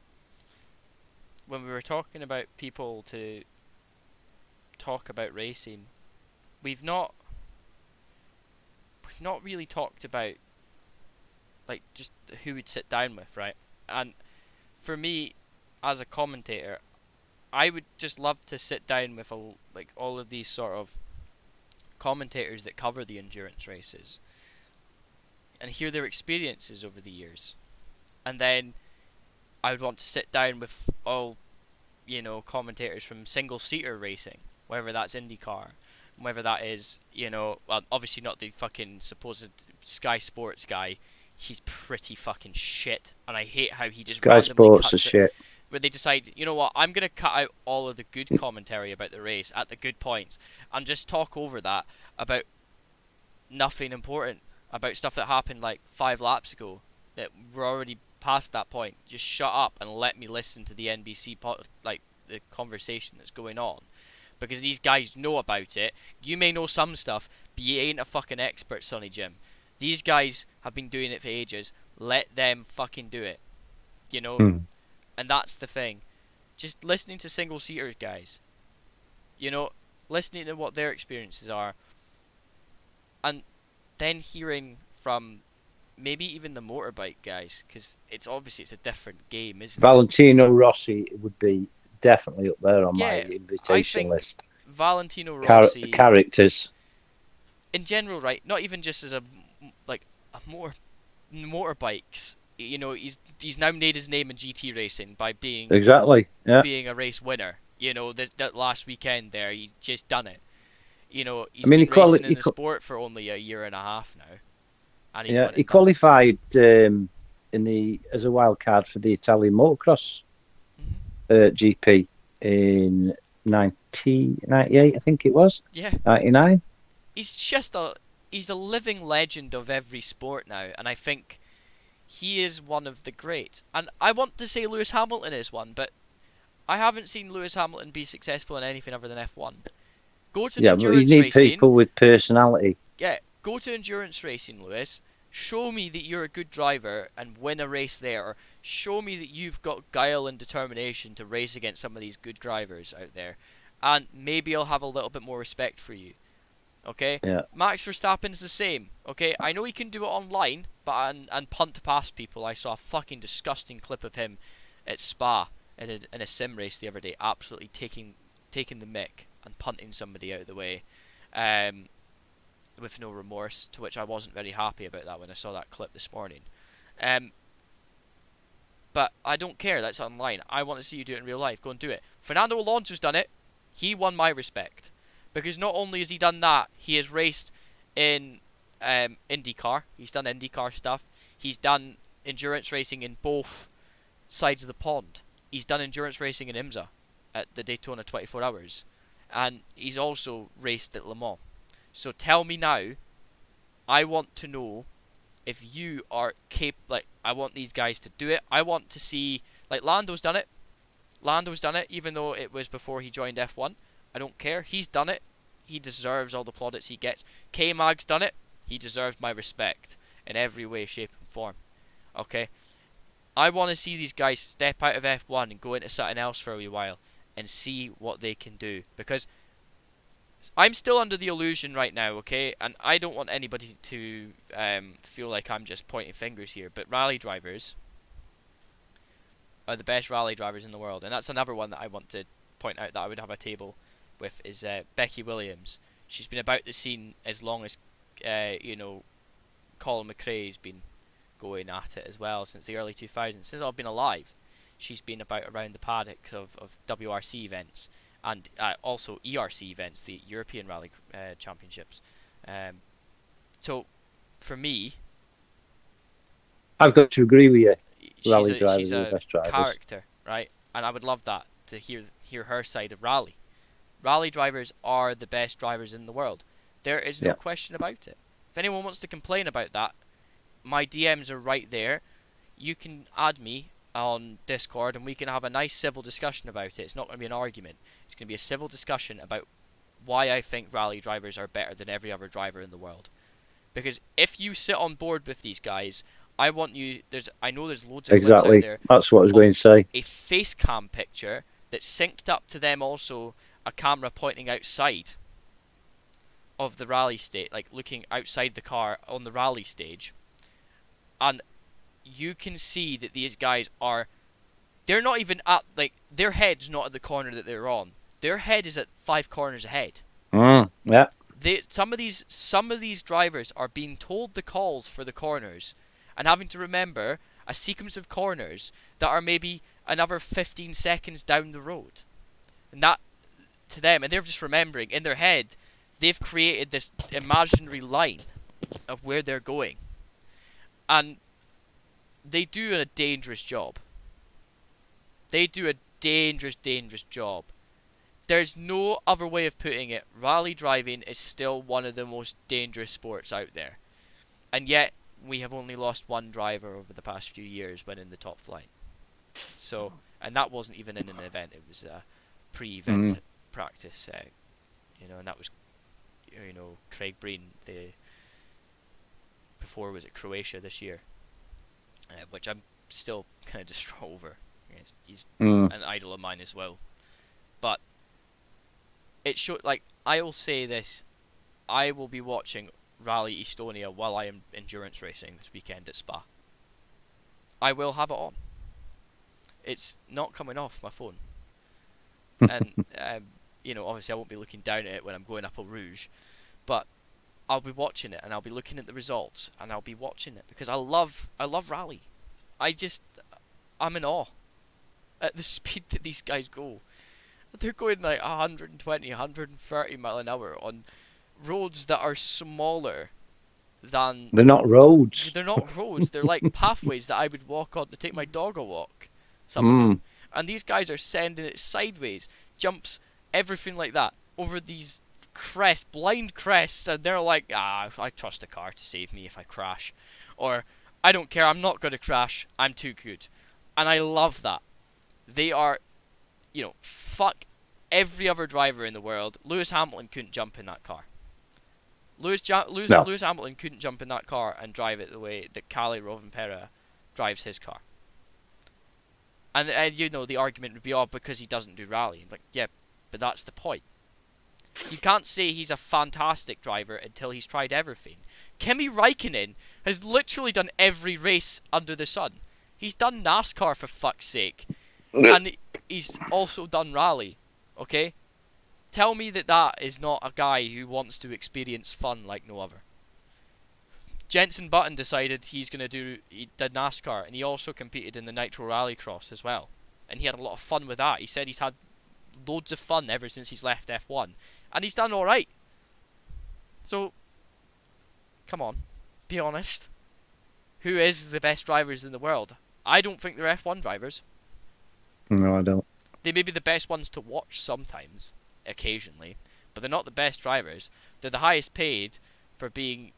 when we were talking about people to talk about racing, we've not really talked about, like, just who we'd sit down with, right? And for me, as a commentator, I would just love to sit down with all of these sort of commentators that cover the endurance races, and hear their experiences over the years. And then I would want to sit down with all, you know, commentators from single-seater racing, whether that's IndyCar, whether that is, you know, well, obviously not the fucking supposed Sky Sports guy. He's pretty fucking shit, and I hate how he just
Sky
randomly
Sports
cuts
is
it.
shit.
Where they decide, you know what, I'm going to cut out all of the good commentary about the race at the good points and just talk over that about nothing important, about stuff that happened like 5 laps ago that we're already past that point. Just shut up and let me listen to the NBC like the conversation that's going on, because these guys know about it. You may know some stuff, but you ain't a fucking expert, Sonny Jim. These guys have been doing it for ages. Let them fucking do it, you know. And that's the thing. Just listening to single-seaters, guys. You know, listening to what their experiences are. And then hearing from maybe even the motorbike guys. Because it's obviously it's a different game, isn't it?
Valentino Rossi would be definitely up there on my
Yeah,
invitation list.
Valentino Rossi.
Characters.
In general, right? Not even just as a motorbikes. You know, he's now made his name in GT racing by being being a race winner. You know, that last weekend there, he just done it. You know, he's been racing in the sport for only a year and a half now. And he
qualified as a wild card for the Italian motocross GP in 1998, I think it was.
Yeah.
99.
He's a living legend of every sport now, and I think he is one of the greats. And I want to say Lewis Hamilton is one, but I haven't seen Lewis Hamilton be successful in anything other than F1. Go to endurance
but you need
racing.
people with personality.
Yeah, go to endurance racing, Lewis. Show me that you're a good driver and win a race there. Or show me that you've got guile and determination to race against some of these good drivers out there. And maybe I'll have a little bit more respect for you. Okay?
Yeah.
Max Verstappen's the same. Okay? I know he can do it online, but and punt past people. I saw a fucking disgusting clip of him at Spa in a sim race the other day, absolutely taking the mick and punting somebody out of the way, with no remorse. To which I wasn't very happy about that when I saw that clip this morning. But I don't care. That's online. I want to see you do it in real life. Go and do it. Fernando Alonso's done it. He won my respect. Because not only has he done that, he has raced in IndyCar. He's done IndyCar stuff. He's done endurance racing in both sides of the pond. He's done endurance racing in IMSA at the Daytona 24 Hours. And he's also raced at Le Mans. So tell me now, I want to know if you are capable. Like, I want these guys to do it. I want to see, like, Lando's done it. Lando's done it, even though it was before he joined F1. I don't care. He's done it. He deserves all the plaudits he gets. K-Mag's done it. He deserves my respect in every way, shape, and form. Okay? I want to see these guys step out of F1 and go into something else for a wee while and see what they can do. Because I'm still under the illusion right now, okay? And I don't want anybody to feel like I'm just pointing fingers here. But rally drivers are the best rally drivers in the world. And that's another one that I want to point out that I would have a table with is Becky Williams. She's been about the scene as long as you know, Colin McRae's been going at it as well since the early 2000s. Since I've been alive, she's been about around the paddocks of WRC events and also ERC events, the European Rally Championships. So for me,
I've got to agree with you.
She's a best drivers. Character, right? And I would love that to hear her side of rally. Rally drivers are the best drivers in the world. There is no question about it. If anyone wants to complain about that, my DMs are right there. You can add me on Discord and we can have a nice civil discussion about it. It's not going to be an argument. It's going to be a civil discussion about why I think rally drivers are better than every other driver in the world. Because if you sit on board with these guys, I want you. I know there's loads of clips out there.
That's what I was going to say.
A face cam picture that's synced up to them, also a camera pointing outside of the rally stage, like looking outside the car on the rally stage, and you can see that these guys they're not even at, like, their head's not at the corner that they're on. Their head is at 5 corners ahead.
Yeah.
some of these drivers are being told the calls for the corners, and having to remember a sequence of corners that are maybe another 15 seconds down the road, and that to them, and they're just remembering in their head, they've created this imaginary line of where they're going, and they do a dangerous job. They do a dangerous job. There's no other way of putting it. Rally driving is still one of the most dangerous sports out there. And yet, we have only lost one driver over the past few years when in the top flight. So, and that wasn't even in an event. It was a pre-event practice. And that was, Craig Breen. Before was it Croatia this year, which I'm still kind of distraught over. He's an idol of mine as well. But it showed, I will say this, I will be watching Rally Estonia while I am endurance racing this weekend at Spa. I will have it on. It's not coming off my phone. And, obviously I won't be looking down at it when I'm going up Eau Rouge, but I'll be watching it, and I'll be looking at the results, and I'll be watching it, because I love Rally. I'm in awe at the speed that these guys go. They're going like 120, 130 mile an hour on roads that are smaller than...
They're not roads.
They're not roads. They're like pathways that I would walk on to take my dog a walk. Some of them. And these guys are sending it sideways, jumps, everything like that, over these crests, blind crests, and they're like, I trust the car to save me if I crash. Or, I don't care, I'm not going to crash, I'm too good. And I love that. They are, fuck every other driver in the world. Lewis Hamilton couldn't jump in that car. Lewis Hamilton couldn't jump in that car and drive it the way that Kalle Rovanperä drives his car. And the argument would be, because he doesn't do rally. Like, yeah, but that's the point. You can't say he's a fantastic driver until he's tried everything. Kimi Räikkönen has literally done every race under the sun. He's done NASCAR, for fuck's sake. And he's also done rally. Okay? Tell me that is not a guy who wants to experience fun like no other. Jenson Button decided he did NASCAR, and he also competed in the Nitro Rallycross as well. And he had a lot of fun with that. He said he's had loads of fun ever since he's left F1. And he's done alright. So, come on. Be honest. Who is the best drivers in the world? I don't think they're F1 drivers.
No, I don't.
They may be the best ones to watch sometimes, occasionally, but they're not the best drivers. They're the highest paid for being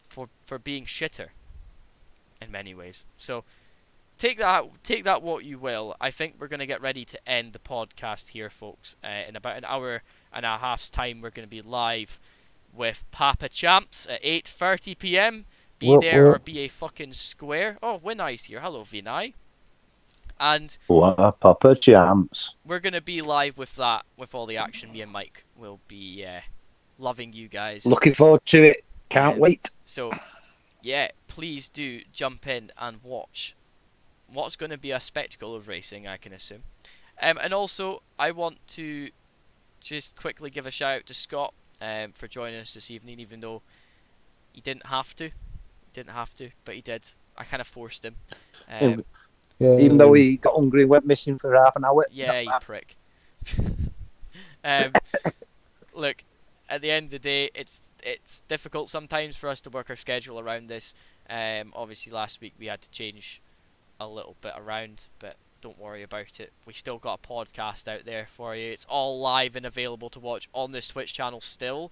shitter in many ways. So take that what you will. I think we're going to get ready to end the podcast here, folks. In about an hour and a half's time, we're going to be live with Papa Champs at 8:30 p.m. Be there or be a fucking square. Oh, Winai's here. Hello, Vinay. And
Papa Champs.
We're going to be live with that, with all the action. Me and Mike will be loving you guys.
Looking forward to it. Can't wait.
So, yeah, please do jump in and watch what's going to be a spectacle of racing, I can assume. And also, I want to just quickly give a shout out to Scott for joining us this evening, even though he didn't have to. But he did. I kind of forced him.
Even though he got hungry and went missing for half an hour.
Yeah, you prick. Look, at the end of the day, it's difficult sometimes for us to work our schedule around this. Obviously, last week we had to change a little bit around, but don't worry about it. We still got a podcast out there for you. It's all live and available to watch on this Twitch channel still.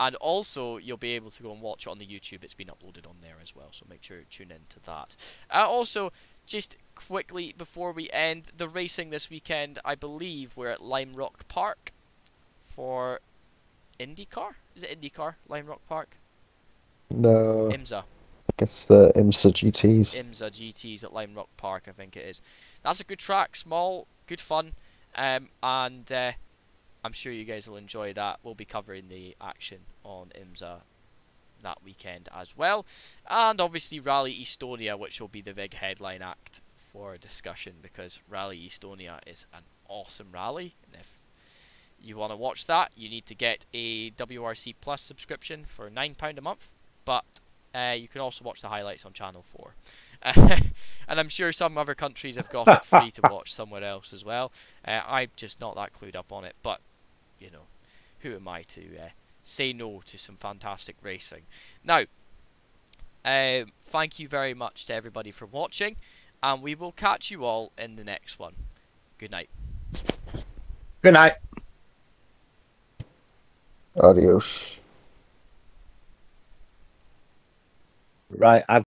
And also, you'll be able to go and watch it on the YouTube. It's been uploaded on there as well, so make sure you tune in to that. Also, just quickly before we end, the racing this weekend, I believe we're at Lime Rock Park for IndyCar? Is it IndyCar, Lime Rock Park?
No.
IMSA.
I guess the IMSA GTs.
IMSA GTs at Lime Rock Park, I think it is. That's a good track, small, good fun, and I'm sure you guys will enjoy that. We'll be covering the action on IMSA that weekend as well. And obviously Rally Estonia, which will be the big headline act for discussion, because Rally Estonia is an awesome rally. And if you want to watch that, you need to get a WRC Plus subscription for £9 a month. But you can also watch the highlights on Channel 4. And I'm sure some other countries have got it free to watch somewhere else as well. I'm just not that clued up on it. But, you know, who am I to say no to some fantastic racing? Now, thank you very much to everybody for watching. And we will catch you all in the next one. Good night.
Good night.
Adios.
Right, I've